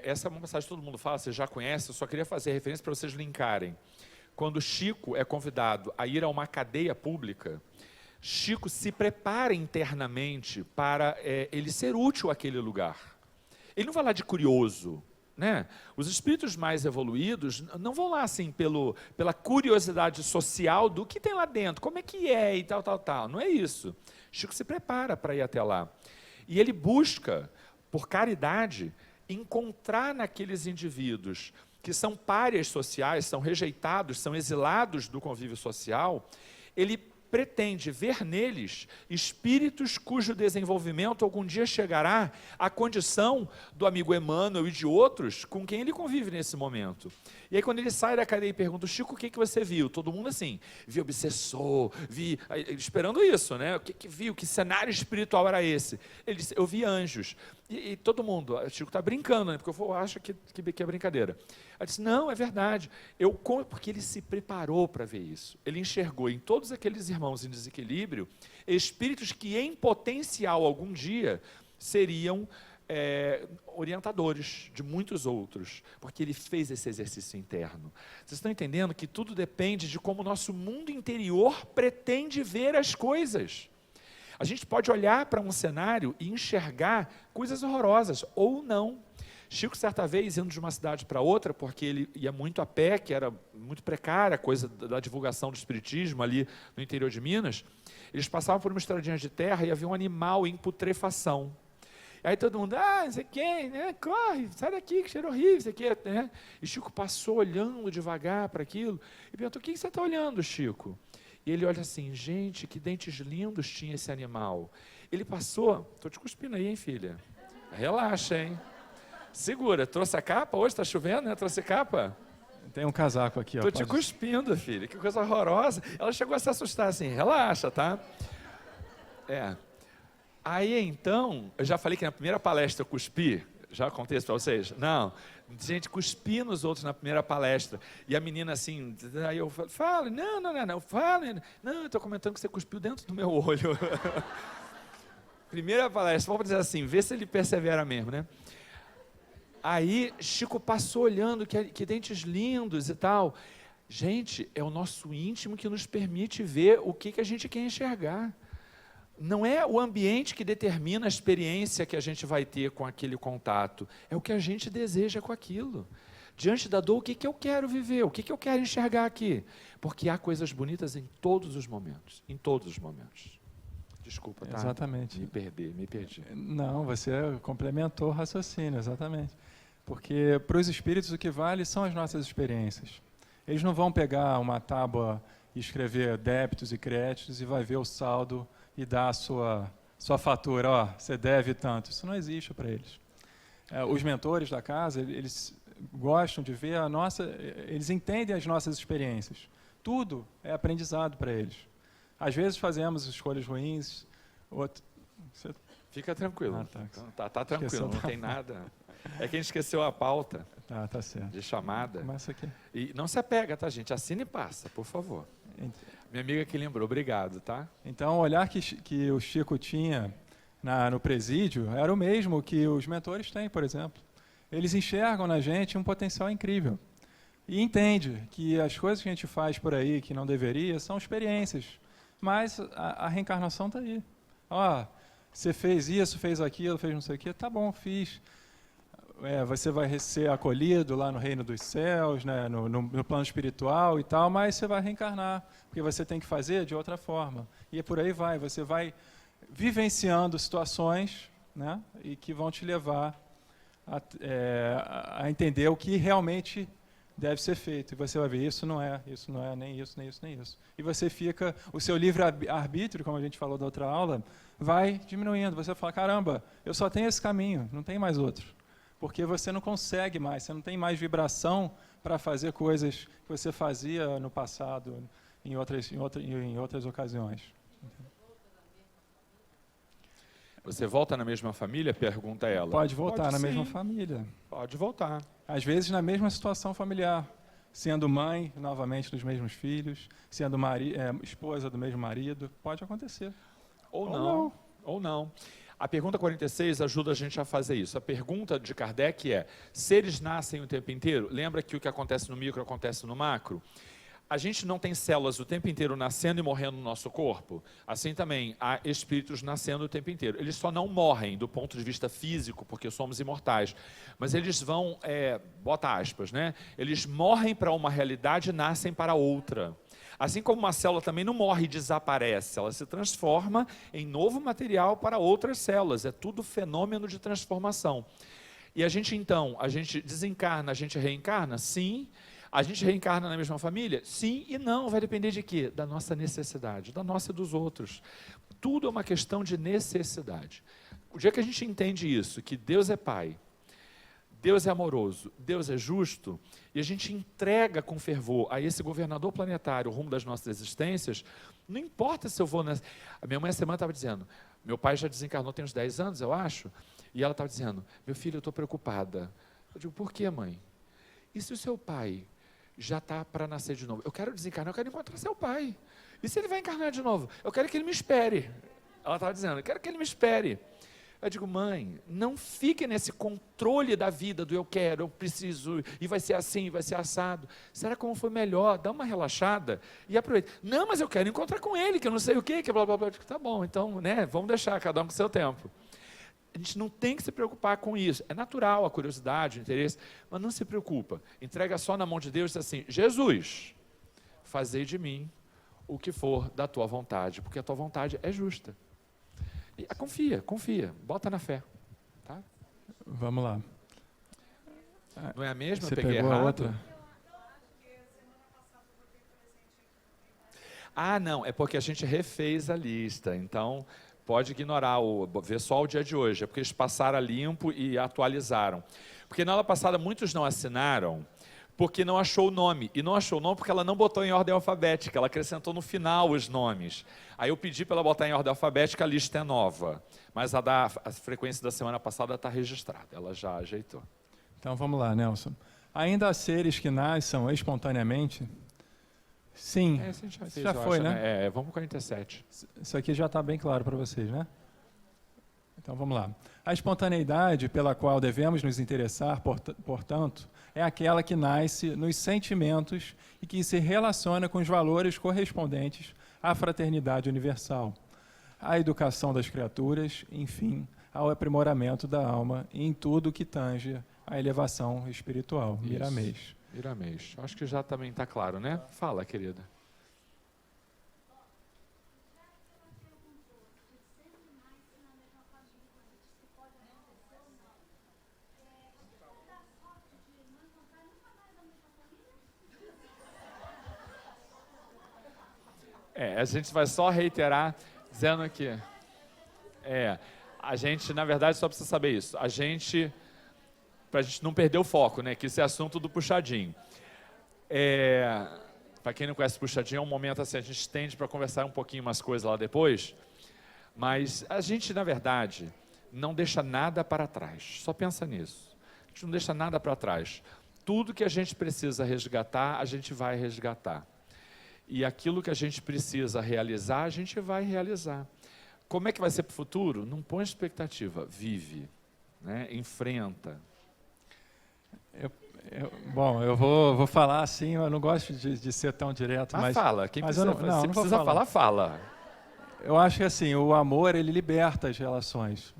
Essa é uma mensagem que todo mundo fala, você já conhece, eu só queria fazer referência para vocês linkarem. Quando Chico é convidado a ir a uma cadeia pública, Chico se prepara internamente para ele ser útil àquele lugar. Ele não vai lá de curioso, né? Os espíritos mais evoluídos não vão lá assim pela curiosidade social do que tem lá dentro, como é que é e tal, não é isso. Chico se prepara para ir até lá. E ele busca, por caridade, encontrar naqueles indivíduos que são párias sociais, são rejeitados, são exilados do convívio social, ele pretende ver neles espíritos cujo desenvolvimento algum dia chegará à condição do amigo Emmanuel e de outros com quem ele convive nesse momento. E aí quando ele sai da cadeia e pergunta, Chico, o que você viu? Todo mundo assim, vi obsessor, esperando isso, né? O que viu? Que cenário espiritual era esse? Ele disse, eu vi anjos. E todo mundo, o Chico está brincando, né? Porque eu acho que é brincadeira. Ele disse, não, é verdade. Porque ele se preparou para ver isso. Ele enxergou em todos aqueles irmãos em desequilíbrio, espíritos que em potencial algum dia seriam orientadores de muitos outros, porque ele fez esse exercício interno. Vocês estão entendendo que tudo depende de como o nosso mundo interior pretende ver as coisas. A gente pode olhar para um cenário e enxergar coisas horrorosas, ou não. Chico, certa vez, indo de uma cidade para outra, porque ele ia muito a pé, que era muito precária a coisa da divulgação do espiritismo ali no interior de Minas, eles passavam por uma estradinha de terra e havia um animal em putrefação. Aí todo mundo, não sei quem, né? Corre, sai daqui, que cheiro horrível, isso aqui, né? E Chico passou olhando devagar para aquilo e perguntou, o que você está olhando, Chico? E ele olha assim, gente, que dentes lindos tinha esse animal. Ele passou, estou te cuspindo aí, hein, filha? Relaxa, hein? Segura, trouxe a capa? Hoje está chovendo, né? Trouxe capa? Tem um casaco aqui, ó. Estou te cuspindo, filha, que coisa horrorosa. Ela chegou a se assustar assim, relaxa, tá? Aí então, eu já falei que na primeira palestra eu cuspi, já contei isso para vocês? Não, gente, cuspi nos outros na primeira palestra, e a menina assim, aí eu falo, não, fala, não, eu estou comentando que você cuspiu dentro do meu olho. Primeira palestra, vamos dizer assim, vê se ele persevera mesmo, né? Aí Chico passou olhando, que dentes lindos e tal. Gente, é o nosso íntimo que nos permite ver o que a gente quer enxergar. Não é o ambiente que determina a experiência que a gente vai ter com aquele contato, é o que a gente deseja com aquilo. Diante da dor, o que eu quero viver, o que eu quero enxergar aqui? Porque há coisas bonitas em todos os momentos, Desculpa, tá? Exatamente. Me perdi. Não, você complementou o raciocínio, exatamente. Porque para os espíritos o que vale são as nossas experiências. Eles não vão pegar uma tábua e escrever débitos e créditos e vai ver o saldo e dar a sua fatura, você deve tanto. Isso não existe para eles. Os mentores da casa, eles gostam de ver eles entendem as nossas experiências. Tudo é aprendizado para eles. Às vezes fazemos escolhas ruins, Fica tranquilo. Tá tranquilo, Esqueceu, não tem nada. É que a gente esqueceu a pauta tá certo. de chamada. Começa aqui. E não se apega, tá, gente? Assina e passa, por favor. Minha amiga que lembrou, obrigado, tá? Então, o olhar que o Chico tinha no presídio era o mesmo que os mentores têm, por exemplo. Eles enxergam na gente um potencial incrível. E entende que as coisas que a gente faz por aí que não deveria são experiências. Mas a reencarnação está aí. Você fez isso, fez aquilo, fez não sei o quê, tá bom, fiz. você vai ser acolhido lá no reino dos céus, né, no plano espiritual e tal, mas você vai reencarnar, porque você tem que fazer de outra forma. E por aí vai, você vai vivenciando situações, né, e que vão te levar a entender o que realmente deve ser feito. E você vai ver, isso não é, nem isso, nem isso, nem isso. E você fica, o seu livre-arbítrio, como a gente falou da outra aula, vai diminuindo. Você fala, caramba, eu só tenho esse caminho, não tem mais outro. Porque você não consegue mais, você não tem mais vibração para fazer coisas que você fazia no passado, em outras ocasiões. Você volta na mesma família? Pergunta ela. Pode voltar Pode, na sim. mesma família. Pode voltar. Às vezes na mesma situação familiar, sendo mãe novamente dos mesmos filhos, sendo esposa do mesmo marido, pode acontecer. Ou não. A pergunta 46 ajuda a gente a fazer isso. A pergunta de Kardec é: seres nascem o tempo inteiro? Lembra que o que acontece no micro acontece no macro? A gente não tem células o tempo inteiro nascendo e morrendo no nosso corpo? Assim também, há espíritos nascendo o tempo inteiro. Eles só não morrem do ponto de vista físico, porque somos imortais. Mas eles vão, bota aspas, né? Eles morrem para uma realidade e nascem para outra. Assim como uma célula também não morre e desaparece, ela se transforma em novo material para outras células. É tudo fenômeno de transformação. E a gente desencarna, a gente reencarna? Sim. A gente reencarna na mesma família? Sim e não. Vai depender de quê? Da nossa necessidade, da nossa e dos outros. Tudo é uma questão de necessidade. O dia que a gente entende isso, que Deus é Pai, Deus é amoroso, Deus é justo, e a gente entrega com fervor a esse governador planetário o rumo das nossas existências, não importa se eu vou... A minha mãe essa semana estava dizendo, meu pai já desencarnou tem uns 10 anos, eu acho, e ela estava dizendo, meu filho, eu estou preocupada. Eu digo, por quê, mãe? E se o seu pai já está para nascer de novo? Eu quero desencarnar, eu quero encontrar seu pai. E se ele vai encarnar de novo? Eu quero que ele me espere. Ela estava dizendo, eu quero que ele me espere. Eu digo, mãe, não fique nesse controle da vida do eu quero, eu preciso, e vai ser assim, vai ser assado. Será como foi melhor? Dá uma relaxada e aproveita. Não, mas eu quero encontrar com ele, que eu não sei o quê, que blá, blá, blá. Eu digo, tá bom, então, né, vamos deixar cada um com o seu tempo. A gente não tem que se preocupar com isso. É natural a curiosidade, o interesse, mas não se preocupa. Entrega só na mão de Deus e diz assim, Jesus, fazei de mim o que for da tua vontade, porque a tua vontade é justa. E, confia, bota na fé. Tá? Vamos lá. Não é a mesma? Você Peguei pegou errado? a outra? Ah, não, é porque a gente refez a lista, então pode ignorar, ver só o dia de hoje, é porque eles passaram a limpo e atualizaram. Porque na aula passada muitos não assinaram, porque não achou o nome, e não achou o nome porque ela não botou em ordem alfabética, ela acrescentou no final os nomes. Aí eu pedi para ela botar em ordem alfabética, a lista é nova, mas a frequência da semana passada está registrada, ela já ajeitou. Então vamos lá, Nelson. Ainda há seres que nasçam espontaneamente? Sim, Isso a gente já fez, já foi, acho, né? Vamos para 47. Isso aqui já está bem claro para vocês, né? Então vamos lá. A espontaneidade pela qual devemos nos interessar, portanto, é aquela que nasce nos sentimentos e que se relaciona com os valores correspondentes à fraternidade universal, à educação das criaturas, enfim, ao aprimoramento da alma e em tudo que tange à elevação espiritual. Isso. Miramês. Miramês. Acho que já também está claro, né? Fala, querida. A gente vai só reiterar, dizendo que a gente, na verdade, só precisa saber isso. Para a gente não perder o foco, né? Que esse é assunto do puxadinho. Para quem não conhece o puxadinho, é um momento assim, a gente estende para conversar um pouquinho umas coisas lá depois, mas a gente, na verdade, não deixa nada para trás. Só pensa nisso. A gente não deixa nada para trás. Tudo que a gente precisa resgatar, a gente vai resgatar. E aquilo que a gente precisa realizar, a gente vai realizar. Como é que vai ser para o futuro? Não põe expectativa, vive, né? Enfrenta. Bom, eu vou falar assim, eu não gosto de ser tão direto, mas fala, quem mas precisa, eu não, se não precisa falar. fala. Eu acho que assim, o amor, ele liberta as relações.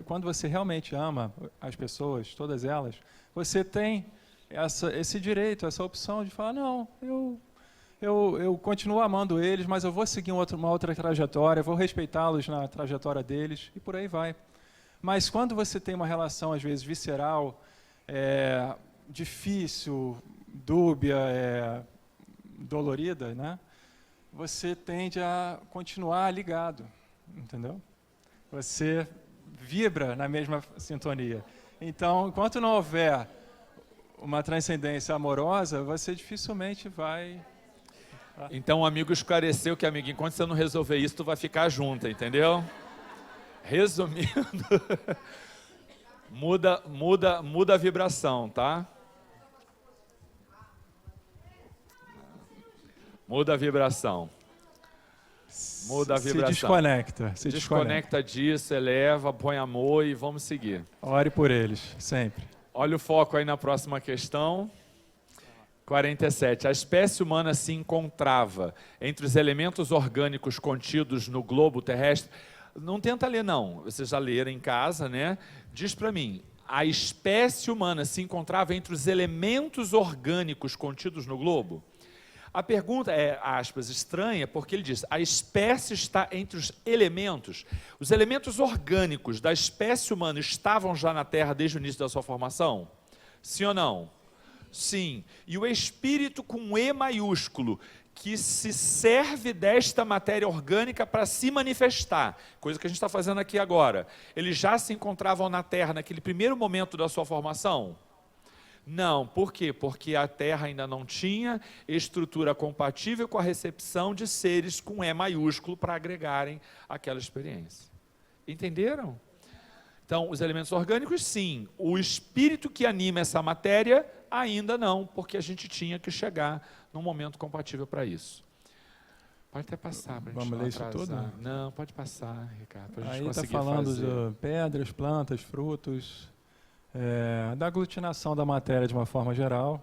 Quando você realmente ama as pessoas, todas elas, você tem esse direito, essa opção de falar, não, eu continuo amando eles, mas eu vou seguir uma outra trajetória, vou respeitá-los na trajetória deles, e por aí vai. Mas quando você tem uma relação, às vezes, visceral, difícil, dúbia, dolorida, né? Você tende a continuar ligado, entendeu? Você vibra na mesma sintonia. Então, enquanto não houver uma transcendência amorosa, você dificilmente vai... Então o amigo esclareceu que, amigo, enquanto você não resolver isso, tu vai ficar junto, entendeu? Resumindo, muda a vibração, tá? Muda a vibração. Muda a vibração. Se desconecta. Desconecta disso, eleva, põe amor e vamos seguir. Ore por eles, sempre. Olha o foco aí na próxima questão. 47. A espécie humana se encontrava entre os elementos orgânicos contidos no globo terrestre. Não tenta ler, não. Vocês já leram em casa, né? Diz para mim. A espécie humana se encontrava entre os elementos orgânicos contidos no globo? A pergunta é, aspas, estranha, porque ele diz, a espécie está entre os elementos. Os elementos orgânicos da espécie humana estavam já na Terra desde o início da sua formação? Sim ou não? Sim. E o espírito com E maiúsculo, que se serve desta matéria orgânica para se manifestar, coisa que a gente está fazendo aqui agora, eles já se encontravam na Terra naquele primeiro momento da sua formação? Não, por quê? Porque a Terra ainda não tinha estrutura compatível com a recepção de seres com E maiúsculo para agregarem aquela experiência. Entenderam? Então, os elementos orgânicos, sim. O espírito que anima essa matéria, ainda não, porque a gente tinha que chegar num momento compatível para isso. Pode até passar para a gente Vamos não ler isso atrasar. tudo? Não, pode passar, Ricardo, para a gente Aí está conseguir falando fazer. de pedras, plantas, frutos, da aglutinação da matéria de uma forma geral,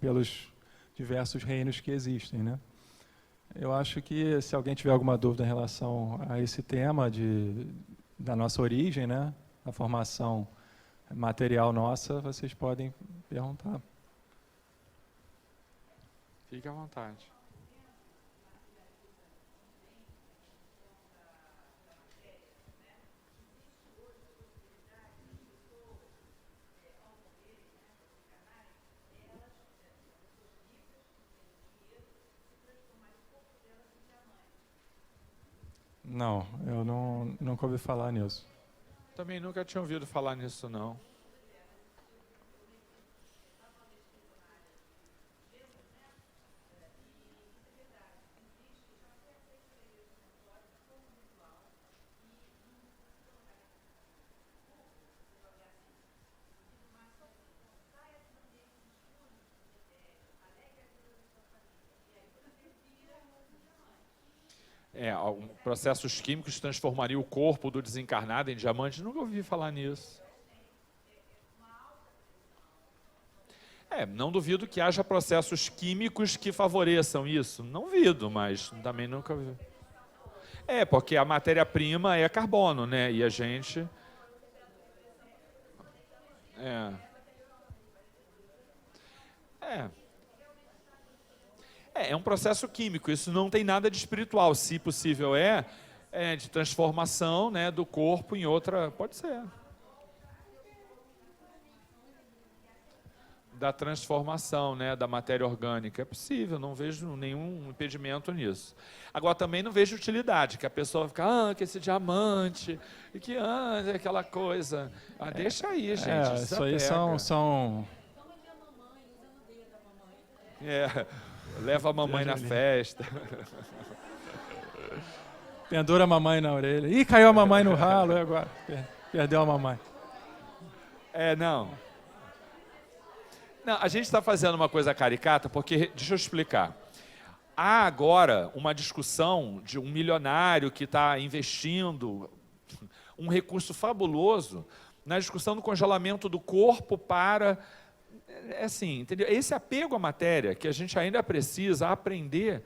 pelos diversos reinos que existem, né? Eu acho que se alguém tiver alguma dúvida em relação a esse tema da nossa origem, né, a formação material nossa, vocês podem perguntar. Fique à vontade. Não, eu nunca ouvi falar nisso. Também nunca tinha ouvido falar nisso, não. Processos químicos transformariam o corpo do desencarnado em diamante. Nunca ouvi falar nisso. Não duvido que haja processos químicos que favoreçam isso. Não duvido, mas também nunca vi. Porque a matéria-prima é carbono, né? E a gente... É um processo químico, isso não tem nada de espiritual, se possível de transformação, né, do corpo em outra, pode ser. Da transformação, né, da matéria orgânica, é possível, não vejo nenhum impedimento nisso. Agora também não vejo utilidade, que a pessoa fica, que esse diamante, e que aquela coisa. Deixa aí, gente. Isso aí são... Leva a mamãe na festa. Pendura a mamãe na orelha. Ih, caiu a mamãe no ralo, e agora? Perdeu a mamãe. Não, a gente está fazendo uma coisa caricata, porque, deixa eu explicar. Há agora uma discussão de um milionário que está investindo um recurso fabuloso na discussão do congelamento do corpo para... assim, entendeu? Esse apego à matéria que a gente ainda precisa aprender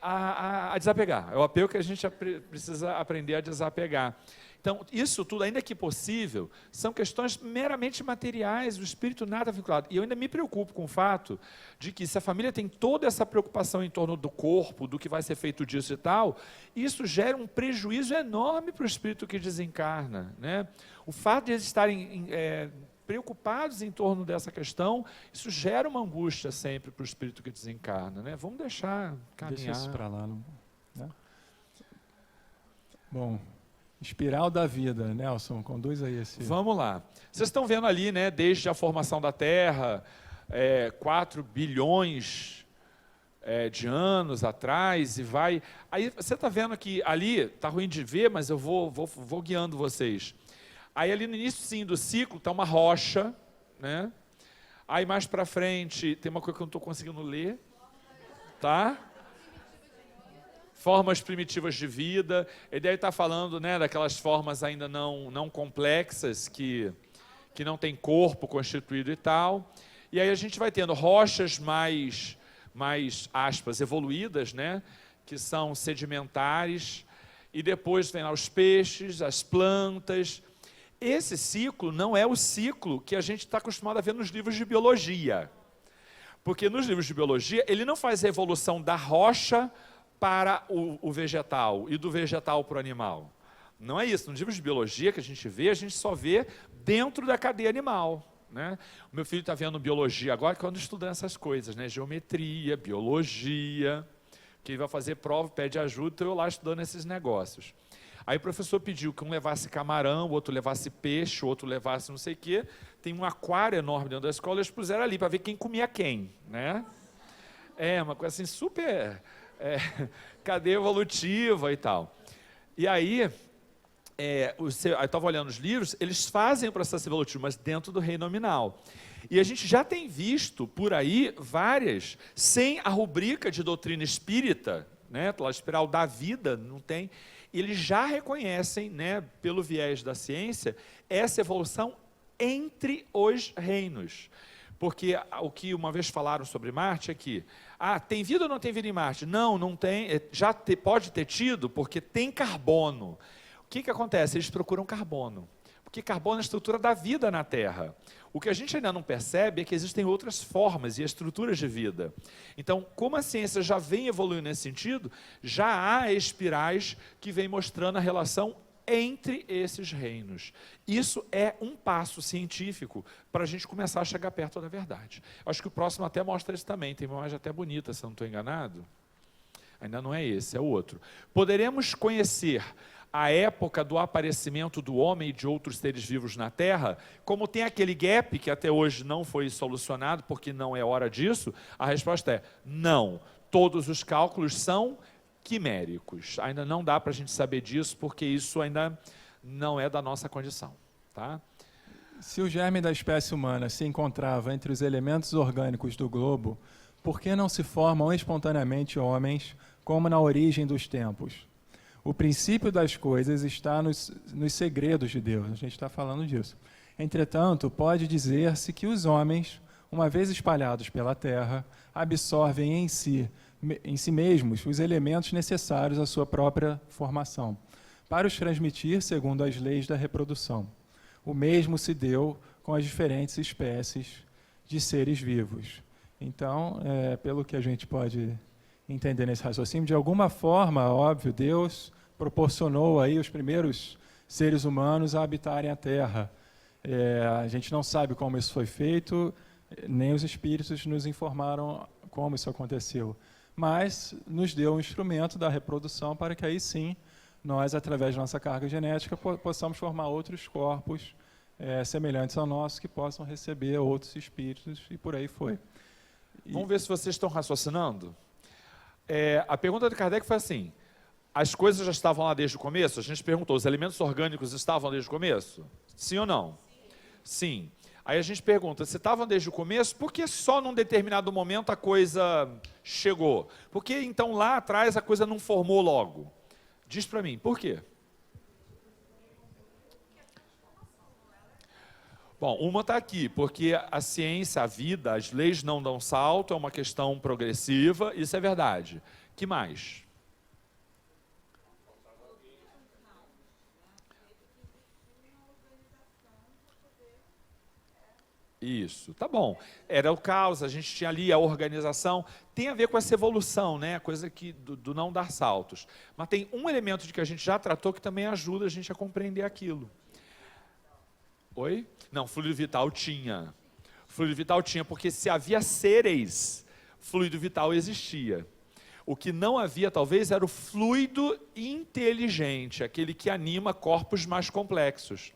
a desapegar. É o apego que a gente precisa aprender a desapegar. Então, isso tudo, ainda que possível, são questões meramente materiais, o espírito nada vinculado. E eu ainda me preocupo com o fato de que, se a família tem toda essa preocupação em torno do corpo, do que vai ser feito disso e tal, isso gera um prejuízo enorme para o espírito que desencarna, né? O fato de eles estarem preocupados em torno dessa questão, isso gera uma angústia sempre para o espírito que desencarna, né? Vamos deixar caminhar. Deixa isso para lá. Né? Bom, espiral da vida, Nelson, conduz aí esse... Vamos lá. Vocês estão vendo ali, né, desde a formação da Terra, 4 bilhões de anos atrás, e vai... Aí você está vendo que ali, está ruim de ver, mas eu vou guiando vocês. Aí ali no início, sim, do ciclo, está uma rocha, né? Aí mais para frente, tem uma coisa que eu não estou conseguindo ler, tá? Formas primitivas de vida. Ele deve estar falando, né, daquelas formas ainda não complexas, que não tem corpo constituído e tal. E aí a gente vai tendo rochas mais aspas, evoluídas, né, que são sedimentares, e depois vem lá os peixes, as plantas. Esse ciclo não é o ciclo que a gente está acostumado a ver nos livros de biologia. Porque nos livros de biologia, ele não faz a evolução da rocha para o vegetal e do vegetal para o animal. Não é isso. Nos livros de biologia que a gente só vê dentro da cadeia animal, né? O meu filho está vendo biologia agora, quando estudando essas coisas, né? Geometria, biologia, que ele vai fazer prova, pede ajuda, então eu lá estudando esses negócios. Aí o professor pediu que um levasse camarão, o outro levasse peixe, o outro levasse não sei o quê. Tem um aquário enorme dentro da escola, eles puseram ali para ver quem comia quem, né? Uma coisa assim super... cadeia evolutiva e tal. E aí, eu estava olhando os livros, eles fazem o processo evolutivo, mas dentro do reino nominal. E a gente já tem visto por aí várias, sem a rubrica de doutrina espírita, né, pela espiral da vida, não tem, eles já reconhecem, né, pelo viés da ciência, essa evolução entre os reinos. Porque o que uma vez falaram sobre Marte é que, tem vida ou não tem vida em Marte? Não, não tem, pode ter tido, porque tem carbono. O que acontece? Eles procuram carbono, porque carbono é a estrutura da vida na Terra. O que a gente ainda não percebe é que existem outras formas e estruturas de vida. Então, como a ciência já vem evoluindo nesse sentido, já há espirais que vêm mostrando a relação entre esses reinos. Isso é um passo científico para a gente começar a chegar perto da verdade. Acho que o próximo até mostra isso também, tem uma imagem até bonita, se eu não estou enganado. Ainda não é esse, é o outro. Poderemos conhecer a época do aparecimento do homem e de outros seres vivos na Terra, como tem aquele gap que até hoje não foi solucionado, porque não é hora disso, a resposta é não. Todos os cálculos são quiméricos. Ainda não dá para a gente saber disso, porque isso ainda não é da nossa condição. Tá? Se o germe da espécie humana se encontrava entre os elementos orgânicos do globo, por que não se formam espontaneamente homens, como na origem dos tempos? O princípio das coisas está nos segredos de Deus, a gente está falando disso. Entretanto, pode dizer-se que os homens, uma vez espalhados pela terra, absorvem em si mesmos os elementos necessários à sua própria formação, para os transmitir segundo as leis da reprodução. O mesmo se deu com as diferentes espécies de seres vivos. Então, pelo que a gente pode entender nesse raciocínio, de alguma forma, óbvio, Deus proporcionou aí os primeiros seres humanos a habitarem a Terra. A gente não sabe como isso foi feito, nem os espíritos nos informaram como isso aconteceu, mas nos deu um instrumento da reprodução para que aí sim, nós, através da nossa carga genética, possamos formar outros corpos semelhantes ao nosso, que possam receber outros espíritos, e por aí foi. Vamos ver se vocês estão raciocinando. A pergunta de Kardec foi assim: as coisas já estavam lá desde o começo? A gente perguntou, os elementos orgânicos estavam desde o começo? Sim ou não? Sim. Aí a gente pergunta, se estavam desde o começo, por que só num determinado momento a coisa chegou? Por que então lá atrás a coisa não formou logo? Diz para mim, por quê? Bom, uma está aqui, porque a ciência, a vida, as leis não dão salto, é uma questão progressiva, isso é verdade. Que mais? Isso, tá bom. Era o caos, a gente tinha ali a organização, tem a ver com essa evolução, né? A coisa que, do não dar saltos. Mas tem um elemento de que a gente já tratou que também ajuda a gente a compreender aquilo. Oi? Não, fluido vital tinha. Fluido vital tinha, porque se havia seres, fluido vital existia. O que não havia, talvez, era o fluido inteligente, aquele que anima corpos mais complexos.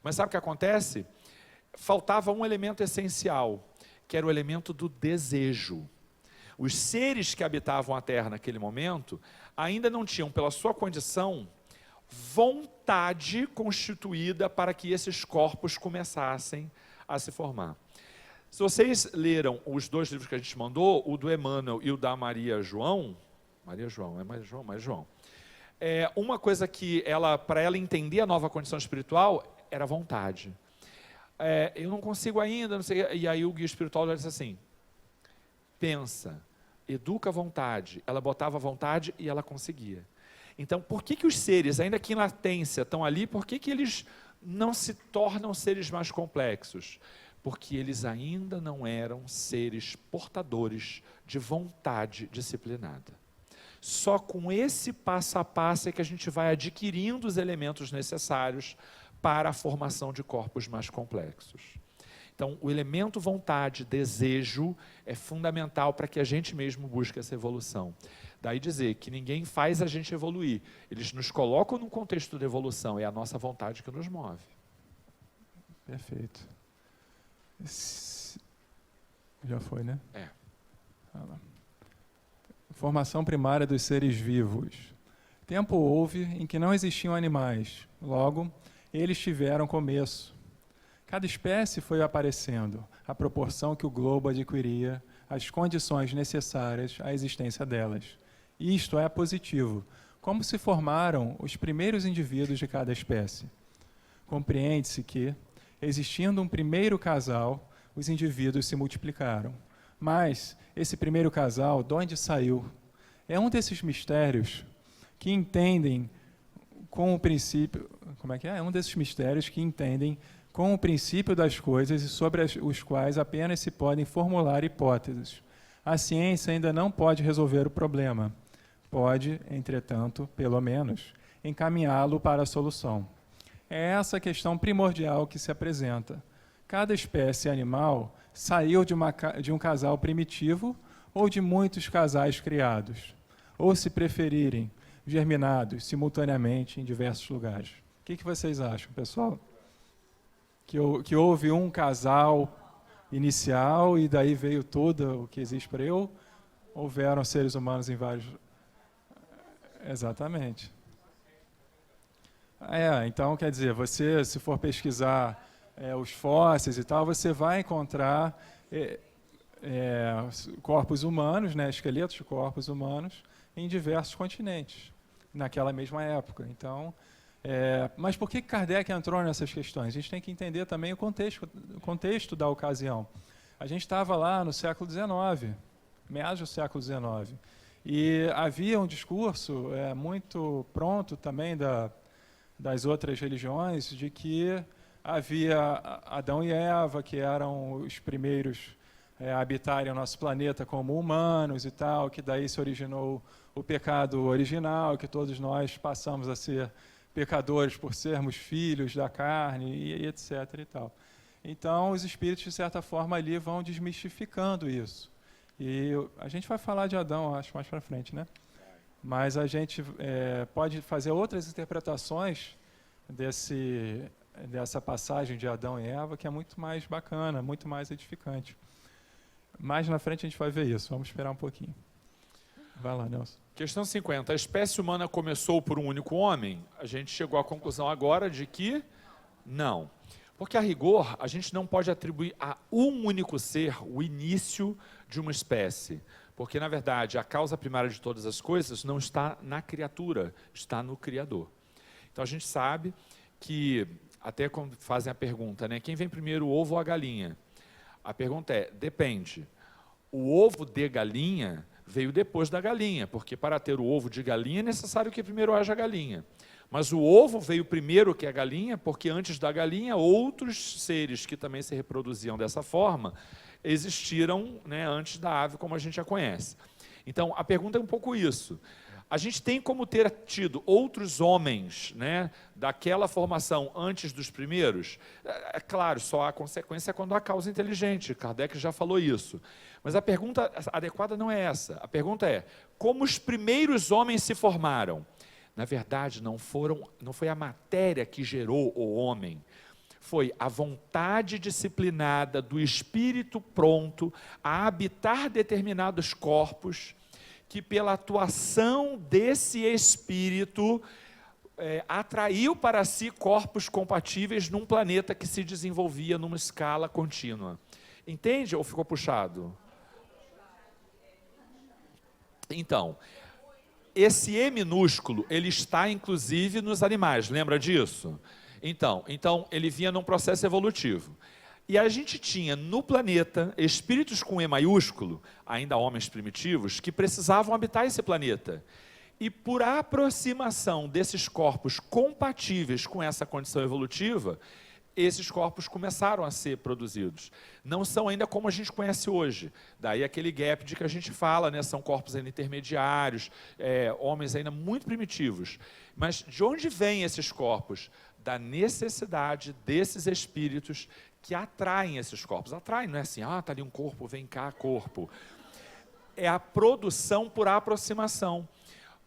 Mas sabe o que acontece? Faltava um elemento essencial, que era o elemento do desejo. Os seres que habitavam a Terra naquele momento ainda não tinham, pela sua condição, vontade constituída para que esses corpos começassem a se formar. Se vocês leram os dois livros que a gente mandou, o do Emmanuel e o da Maria João, uma coisa que para ela entender a nova condição espiritual era a vontade. Eu não consigo ainda, não sei, e aí o guia espiritual já disse assim, pensa, educa a vontade. Ela botava a vontade e ela conseguia. Então, por que os seres, ainda que em latência, estão ali, por que eles não se tornam seres mais complexos? Porque eles ainda não eram seres portadores de vontade disciplinada. Só com esse passo a passo é que a gente vai adquirindo os elementos necessários para a formação de corpos mais complexos. Então, o elemento vontade, desejo, é fundamental para que a gente mesmo busque essa evolução. Daí dizer que ninguém faz a gente evoluir. Eles nos colocam num contexto de evolução, é a nossa vontade que nos move. Perfeito. Já foi, né? É. Formação primária dos seres vivos. Tempo houve em que não existiam animais. Logo, eles tiveram começo. Cada espécie foi aparecendo, à proporção que o globo adquiria as condições necessárias à existência delas. Isto é positivo. Como se formaram os primeiros indivíduos de cada espécie? Compreende-se que, existindo um primeiro casal, os indivíduos se multiplicaram. Mas esse primeiro casal, de onde saiu? É um desses mistérios que entendem com o princípio... Como é que é? É um desses mistérios que entendem com o princípio das coisas e sobre os quais apenas se podem formular hipóteses. A ciência ainda não pode resolver o problema. Pode, entretanto, pelo menos, encaminhá-lo para a solução. É essa a questão primordial que se apresenta. Cada espécie animal saiu de um casal primitivo ou de muitos casais criados, ou, se preferirem, germinados simultaneamente em diversos lugares. O que vocês acham, pessoal? Que houve um casal inicial e daí veio tudo o que existe para eu? Houveram seres humanos em vários... Exatamente. Então, quer dizer, você, se for pesquisar os fósseis e tal, você vai encontrar corpos humanos, né, esqueletos de corpos humanos, em diversos continentes, naquela mesma época. Então, mas por que Kardec entrou nessas questões? A gente tem que entender também o contexto da ocasião. A gente estava lá no século XIX, meados do século XIX, e havia um discurso muito pronto também das outras religiões de que havia Adão e Eva, que eram os primeiros a habitarem o nosso planeta como humanos e tal, que daí se originou o pecado original, que todos nós passamos a ser pecadores por sermos filhos da carne, e etc. e tal. Então, os espíritos, de certa forma, ali vão desmistificando isso. E a gente vai falar de Adão, acho, mais para frente, né? Mas a gente pode fazer outras interpretações dessa passagem de Adão e Eva, que é muito mais bacana, muito mais edificante. Mais na frente a gente vai ver isso. Vamos esperar um pouquinho. Vai lá, Nelson. Questão 50. A espécie humana começou por um único homem? A gente chegou à conclusão agora de que não. Porque, a rigor, a gente não pode atribuir a um único ser o início de uma espécie. Porque, na verdade, a causa primária de todas as coisas não está na criatura, está no Criador. Então, a gente sabe que até quando fazem a pergunta, né? Quem vem primeiro, o ovo ou a galinha? A pergunta é, depende. O ovo de galinha veio depois da galinha, porque para ter o ovo de galinha é necessário que primeiro haja a galinha. Mas o ovo veio primeiro que a galinha, porque antes da galinha, outros seres que também se reproduziam dessa forma existiram, né, antes da ave, como a gente já conhece. Então, a pergunta é um pouco isso. A gente tem como ter tido outros homens, né, daquela formação antes dos primeiros? É claro, só há consequência quando há causa inteligente. Kardec já falou isso. Mas a pergunta adequada não é essa. A pergunta é, como os primeiros homens se formaram? Na verdade, não foi a matéria que gerou o homem. Foi a vontade disciplinada do espírito pronto a habitar determinados corpos, que pela atuação desse espírito atraiu para si corpos compatíveis num planeta que se desenvolvia numa escala contínua. Entende ou ficou puxado? Então, esse E minúsculo, ele está inclusive nos animais, lembra disso? Então ele vinha num processo evolutivo. E a gente tinha no planeta espíritos com E maiúsculo, ainda homens primitivos, que precisavam habitar esse planeta. E por aproximação desses corpos compatíveis com essa condição evolutiva, esses corpos começaram a ser produzidos. Não são ainda como a gente conhece hoje. Daí aquele gap de que a gente fala, né? São corpos ainda intermediários, homens ainda muito primitivos. Mas de onde vêm esses corpos? Da necessidade desses espíritos que atraem esses corpos. Atraem, não é assim, está ali um corpo, vem cá, corpo. É a produção por aproximação.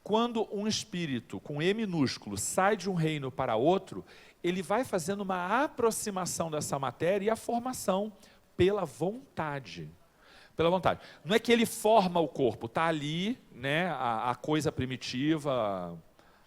Quando um espírito com E minúsculo sai de um reino para outro, ele vai fazendo uma aproximação dessa matéria e a formação pela vontade. Pela vontade. Não é que ele forma o corpo, está ali, né, a coisa primitiva,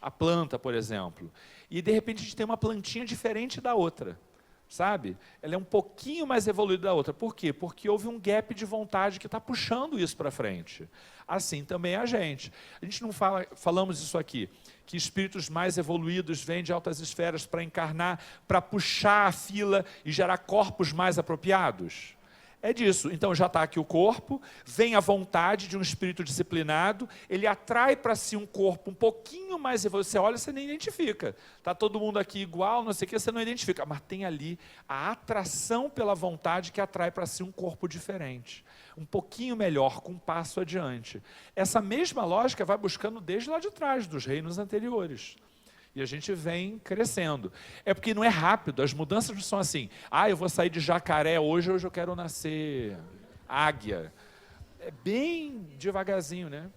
a planta, por exemplo. E de repente a gente tem uma plantinha diferente da outra. Sabe? Ela é um pouquinho mais evoluída da outra. Por quê? Porque houve um gap de vontade que está puxando isso para frente. Assim também é a gente. A gente não falamos isso aqui, que espíritos mais evoluídos vêm de altas esferas para encarnar, para puxar a fila e gerar corpos mais apropriados? É disso. Então já está aqui o corpo, vem a vontade de um espírito disciplinado, ele atrai para si um corpo um pouquinho mais evoluído. Você olha, você nem identifica. Está todo mundo aqui igual, não sei o que, você não identifica. Mas tem ali a atração pela vontade que atrai para si um corpo diferente. Um pouquinho melhor, com um passo adiante. Essa mesma lógica vai buscando desde lá de trás, dos reinos anteriores. E a gente vem crescendo. É porque não é rápido, as mudanças não são assim. Eu vou sair de jacaré hoje eu quero nascer águia. É bem devagarzinho, né?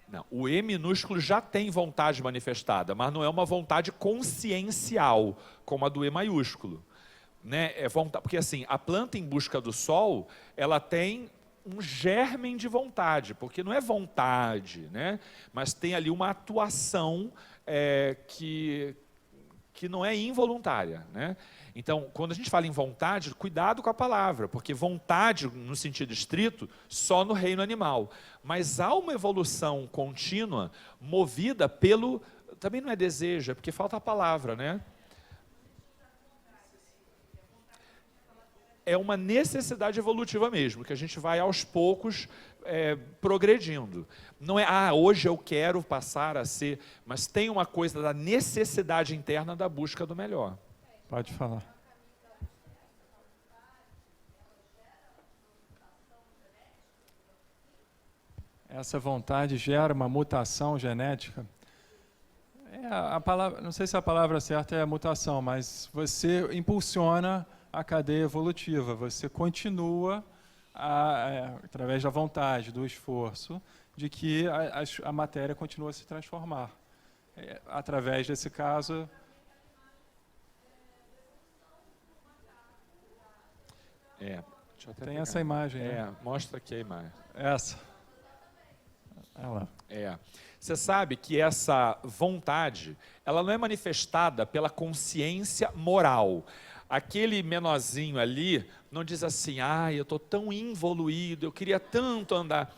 Não, o E minúsculo já tem vontade manifestada, mas não é uma vontade consciencial, como a do E maiúsculo. Né, porque assim, a planta em busca do sol, ela tem um germen de vontade, porque não é vontade, né, mas tem ali uma atuação que não é involuntária. Né? Então, quando a gente fala em vontade, cuidado com a palavra, porque vontade, no sentido estrito, só no reino animal. Mas há uma evolução contínua, movida pelo... Também não é desejo, é porque falta a palavra, né? É uma necessidade evolutiva mesmo, que a gente vai aos poucos progredindo. Não é, hoje eu quero passar a ser, mas tem uma coisa da necessidade interna da busca do melhor. Pode falar. Essa vontade gera uma mutação genética? A palavra, não sei se a palavra certa é mutação, mas você impulsiona a cadeia evolutiva, você continua, através da vontade, do esforço, de que a matéria continua a se transformar. Através desse caso... deixa eu até tem pegar. essa imagem. Né? Mostra aqui a imagem. Essa. Olha lá. Você sabe que essa vontade, ela não é manifestada pela consciência moral. aquele menorzinho ali não diz assim, eu estou tão involuído, eu queria tanto andar.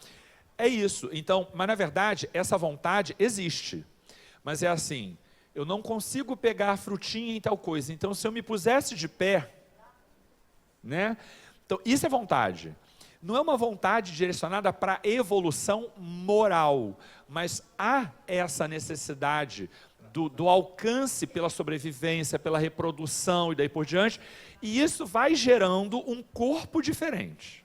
É isso. Então, mas na verdade, essa vontade existe. Mas é assim, eu não consigo pegar a frutinha em tal coisa. Então, se eu me pusesse de pé, né? Então, isso é vontade. Não é uma vontade direcionada para evolução moral, mas há essa necessidade do alcance pela sobrevivência, pela reprodução e daí por diante, e isso vai gerando um corpo diferente.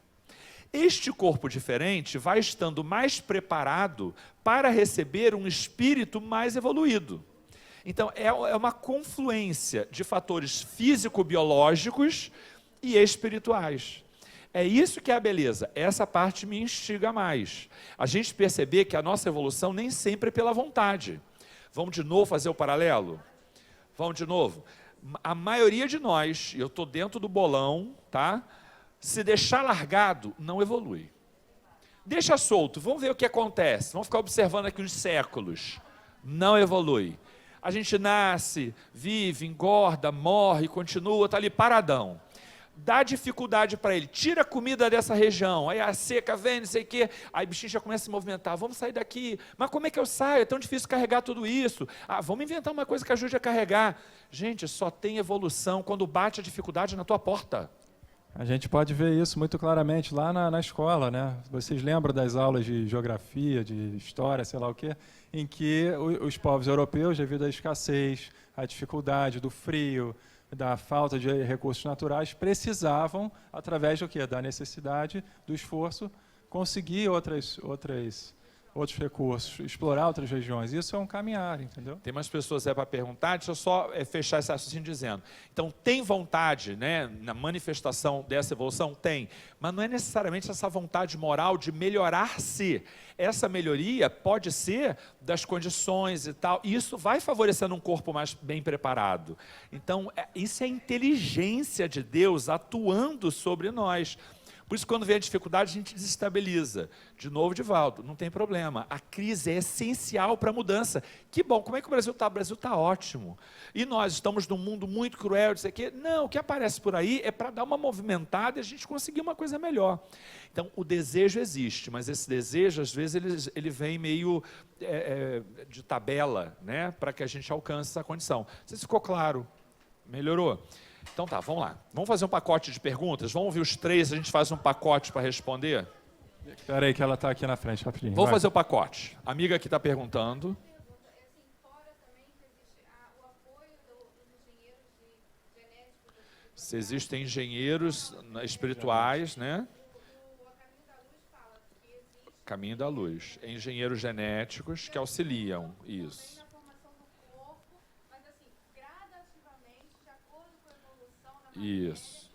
Este corpo diferente vai estando mais preparado para receber um espírito mais evoluído. Então, é uma confluência de fatores físico-biológicos e espirituais. É isso que é a beleza. Essa parte me instiga mais. A gente perceber que a nossa evolução nem sempre é pela vontade. Vamos de novo fazer o paralelo? Vamos de novo? A maioria de nós, eu estou dentro do bolão, tá? Se deixar largado, não evolui. Deixa solto, vamos ver o que acontece. Vamos ficar observando aqui os séculos. Não evolui. A gente nasce, vive, engorda, morre, continua, está ali paradão. Dá dificuldade para ele, tira a comida dessa região, aí a seca vem, não sei o quê, aí o bichinho já começa a se movimentar, vamos sair daqui, mas como é que eu saio? É tão difícil carregar tudo isso, vamos inventar uma coisa que ajude a carregar. Gente, só tem evolução quando bate a dificuldade na tua porta. A gente pode ver isso muito claramente lá na escola, né? Vocês lembram das aulas de geografia, de história, sei lá o quê, em que os povos europeus, devido à escassez, à dificuldade, do frio, da falta de recursos naturais, precisavam, através do quê? Da necessidade, do esforço, conseguir outros recursos, explorar outras regiões. Isso é um caminhar, entendeu? Tem mais pessoas para perguntar, deixa eu só fechar esse raciocínio dizendo. Então, tem vontade, né, na manifestação dessa evolução? Tem, mas não é necessariamente essa vontade moral de melhorar-se. Essa melhoria pode ser das condições e tal, e isso vai favorecendo um corpo mais bem preparado. Então, isso é a inteligência de Deus atuando sobre nós. Por isso, quando vem a dificuldade, a gente desestabiliza. De novo, Divaldo, não tem problema. A crise é essencial para a mudança. Que bom, como é que o Brasil está? O Brasil está ótimo. E nós estamos num mundo muito cruel, isso aqui. Não, o que aparece por aí é para dar uma movimentada e a gente conseguir uma coisa melhor. Então, o desejo existe, mas esse desejo, às vezes, ele vem meio de tabela, né, para que a gente alcance essa condição. Não sei se ficou claro. Melhorou? Então tá, vamos lá. Vamos fazer um pacote de perguntas? Vamos ouvir os três, a gente faz um pacote para responder? Espera aí que ela está aqui na frente, rapidinho. Vamos fazer o pacote. A amiga aqui está perguntando. Se existem engenheiros espirituais, né? Caminho da Luz. Engenheiros genéticos que auxiliam isso. Isso.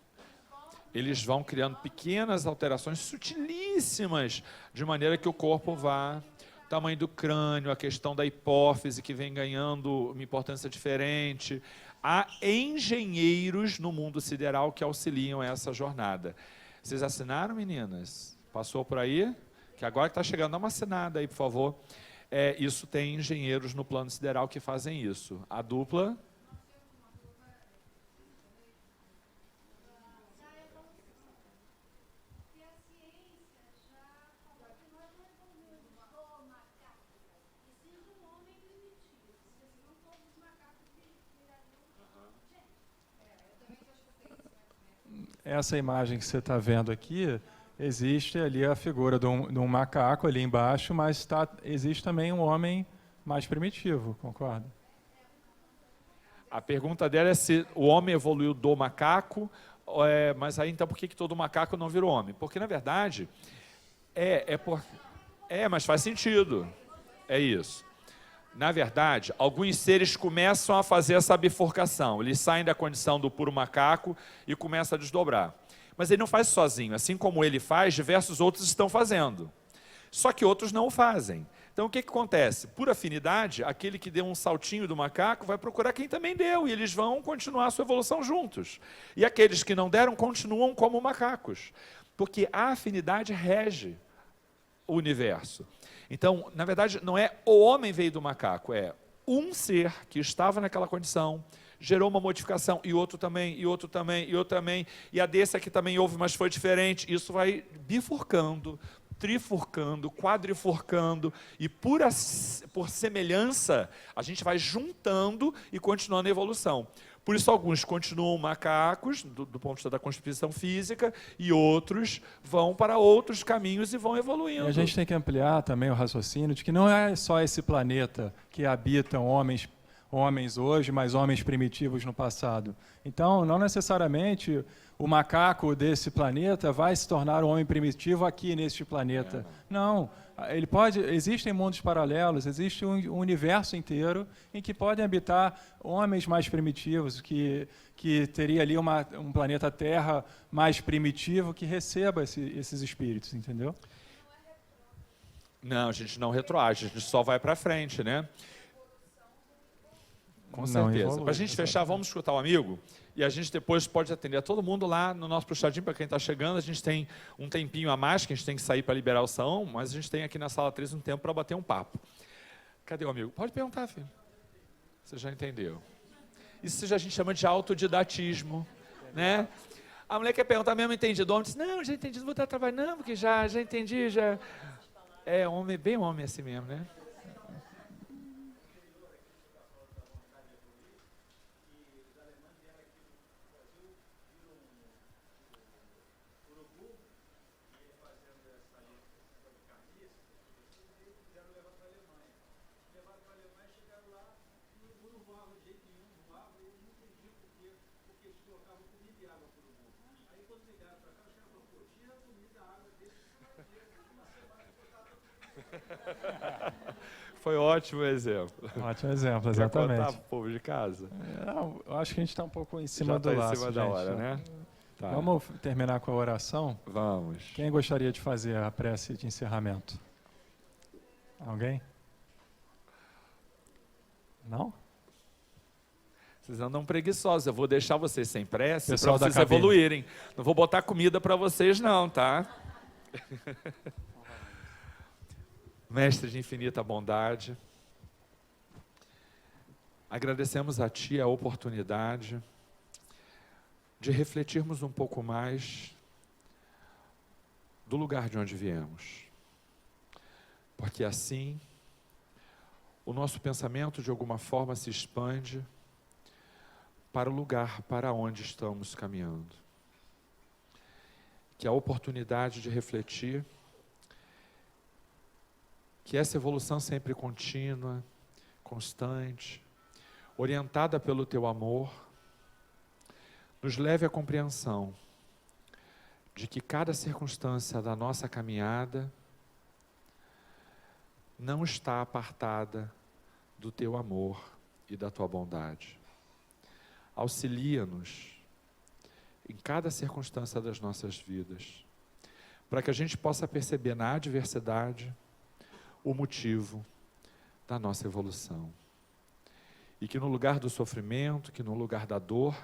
Eles vão criando pequenas alterações sutilíssimas, de maneira que o corpo vá... O tamanho do crânio, a questão da hipófise, que vem ganhando uma importância diferente. Há engenheiros no mundo sideral que auxiliam essa jornada. Vocês assinaram, meninas? Passou por aí? Que agora que está chegando, dá uma assinada aí, por favor. Isso tem engenheiros no plano sideral que fazem isso. A dupla... Essa imagem que você está vendo aqui, existe ali a figura de um macaco ali embaixo, mas existe também um homem mais primitivo, concorda? A pergunta dela é se o homem evoluiu do macaco, mas aí então por que todo macaco não virou homem? Porque, na verdade, mas faz sentido, é isso. Na verdade, alguns seres começam a fazer essa bifurcação. Eles saem da condição do puro macaco e começam a desdobrar. Mas ele não faz sozinho. Assim como ele faz, diversos outros estão fazendo. Só que outros não o fazem. Então, o que acontece? Por afinidade, aquele que deu um saltinho do macaco vai procurar quem também deu, e eles vão continuar a sua evolução juntos. E aqueles que não deram continuam como macacos. Porque a afinidade rege o universo. Então, na verdade, não é o homem veio do macaco, é um ser que estava naquela condição, gerou uma modificação, e outro também, e outro também, e outro também, e a desse aqui também houve, mas foi diferente. Isso vai bifurcando, trifurcando, quadrifurcando, e por semelhança, a gente vai juntando e continuando a evolução. Por isso, alguns continuam macacos, do ponto de vista da constituição física, e outros vão para outros caminhos e vão evoluindo. E a gente tem que ampliar também o raciocínio de que não é só esse planeta que habitam homens hoje, mas homens primitivos no passado. Então, não necessariamente o macaco desse planeta vai se tornar um homem primitivo aqui neste planeta. Não. Existem mundos paralelos, existe um universo inteiro em que podem habitar homens mais primitivos, que teria ali um planeta Terra mais primitivo que receba esses espíritos, entendeu? Não, a gente não retroage, a gente só vai para frente, né? Com Não certeza. evolui, Para a gente fechar, exatamente. vamos escutar o amigo e a gente depois pode atender a todo mundo lá no nosso puxadinho. Para quem está chegando, a gente tem um tempinho a mais, que a gente tem que sair para liberar o som, mas a gente tem aqui na sala 3 um tempo para bater um papo. Cadê o amigo? Pode perguntar, filho. Você já entendeu. Isso a gente chama de autodidatismo, né? A mulher quer perguntar mesmo, entendi. O homem diz, não, já entendi, não vou dar trabalho. Não, porque já entendi, já... É homem, bem homem assim mesmo, né? Foi ótimo o exemplo. Ótimo exemplo, Quer contar exatamente. pro povo de casa? Eu acho que a gente está um pouco em cima Já do está em laço, cima da gente. hora, né? Tá. Vamos terminar com a oração? Vamos. Quem gostaria de fazer a prece de encerramento? Alguém? Não? Vocês andam preguiçosos. Eu vou deixar vocês sem prece para Pessoal da vocês cabine. evoluírem. Não vou botar comida para vocês, não, tá? Mestre de infinita bondade, agradecemos a Ti a oportunidade de refletirmos um pouco mais do lugar de onde viemos. Porque assim, o nosso pensamento de alguma forma se expande para o lugar para onde estamos caminhando. Que a oportunidade de refletir, que essa evolução sempre contínua, constante, orientada pelo Teu amor, nos leve à compreensão de que cada circunstância da nossa caminhada não está apartada do Teu amor e da Tua bondade. Auxilia-nos em cada circunstância das nossas vidas, para que a gente possa perceber na adversidade o motivo da nossa evolução. E que no lugar do sofrimento, que no lugar da dor,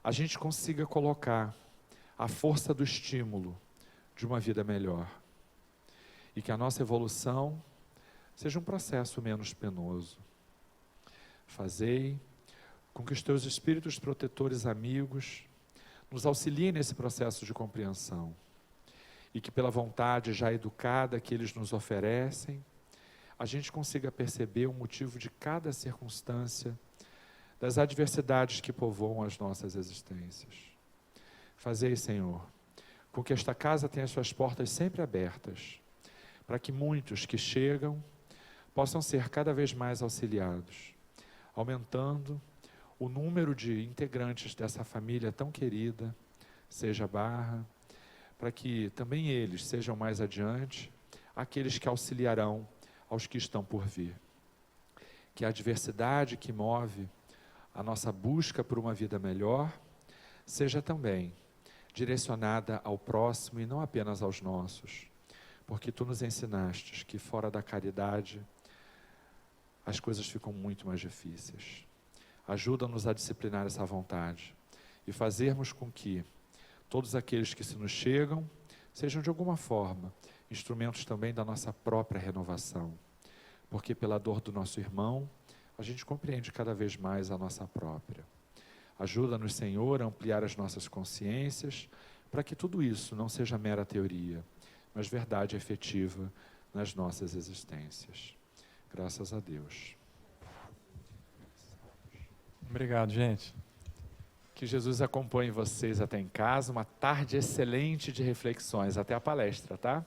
a gente consiga colocar a força do estímulo de uma vida melhor. E que a nossa evolução seja um processo menos penoso. Fazei com que os Teus espíritos protetores amigos nos auxiliem nesse processo de compreensão. E que pela vontade já educada que eles nos oferecem, a gente consiga perceber o motivo de cada circunstância, das adversidades que povoam as nossas existências. Fazei, Senhor, com que esta casa tenha suas portas sempre abertas, para que muitos que chegam possam ser cada vez mais auxiliados, aumentando o número de integrantes dessa família tão querida, seja Barra, para que também eles sejam mais adiante aqueles que auxiliarão aos que estão por vir. Que a adversidade que move a nossa busca por uma vida melhor seja também direcionada ao próximo e não apenas aos nossos, porque Tu nos ensinaste que fora da caridade as coisas ficam muito mais difíceis. Ajuda-nos a disciplinar essa vontade e fazermos com que todos aqueles que se nos chegam sejam de alguma forma instrumentos também da nossa própria renovação, porque pela dor do nosso irmão a gente compreende cada vez mais a nossa própria. Ajuda-nos, Senhor, a ampliar as nossas consciências, para que tudo isso não seja mera teoria, mas verdade efetiva nas nossas existências. Graças a Deus. Obrigado, gente. Que Jesus acompanhe vocês até em casa. Uma tarde excelente de reflexões. Até a palestra, tá?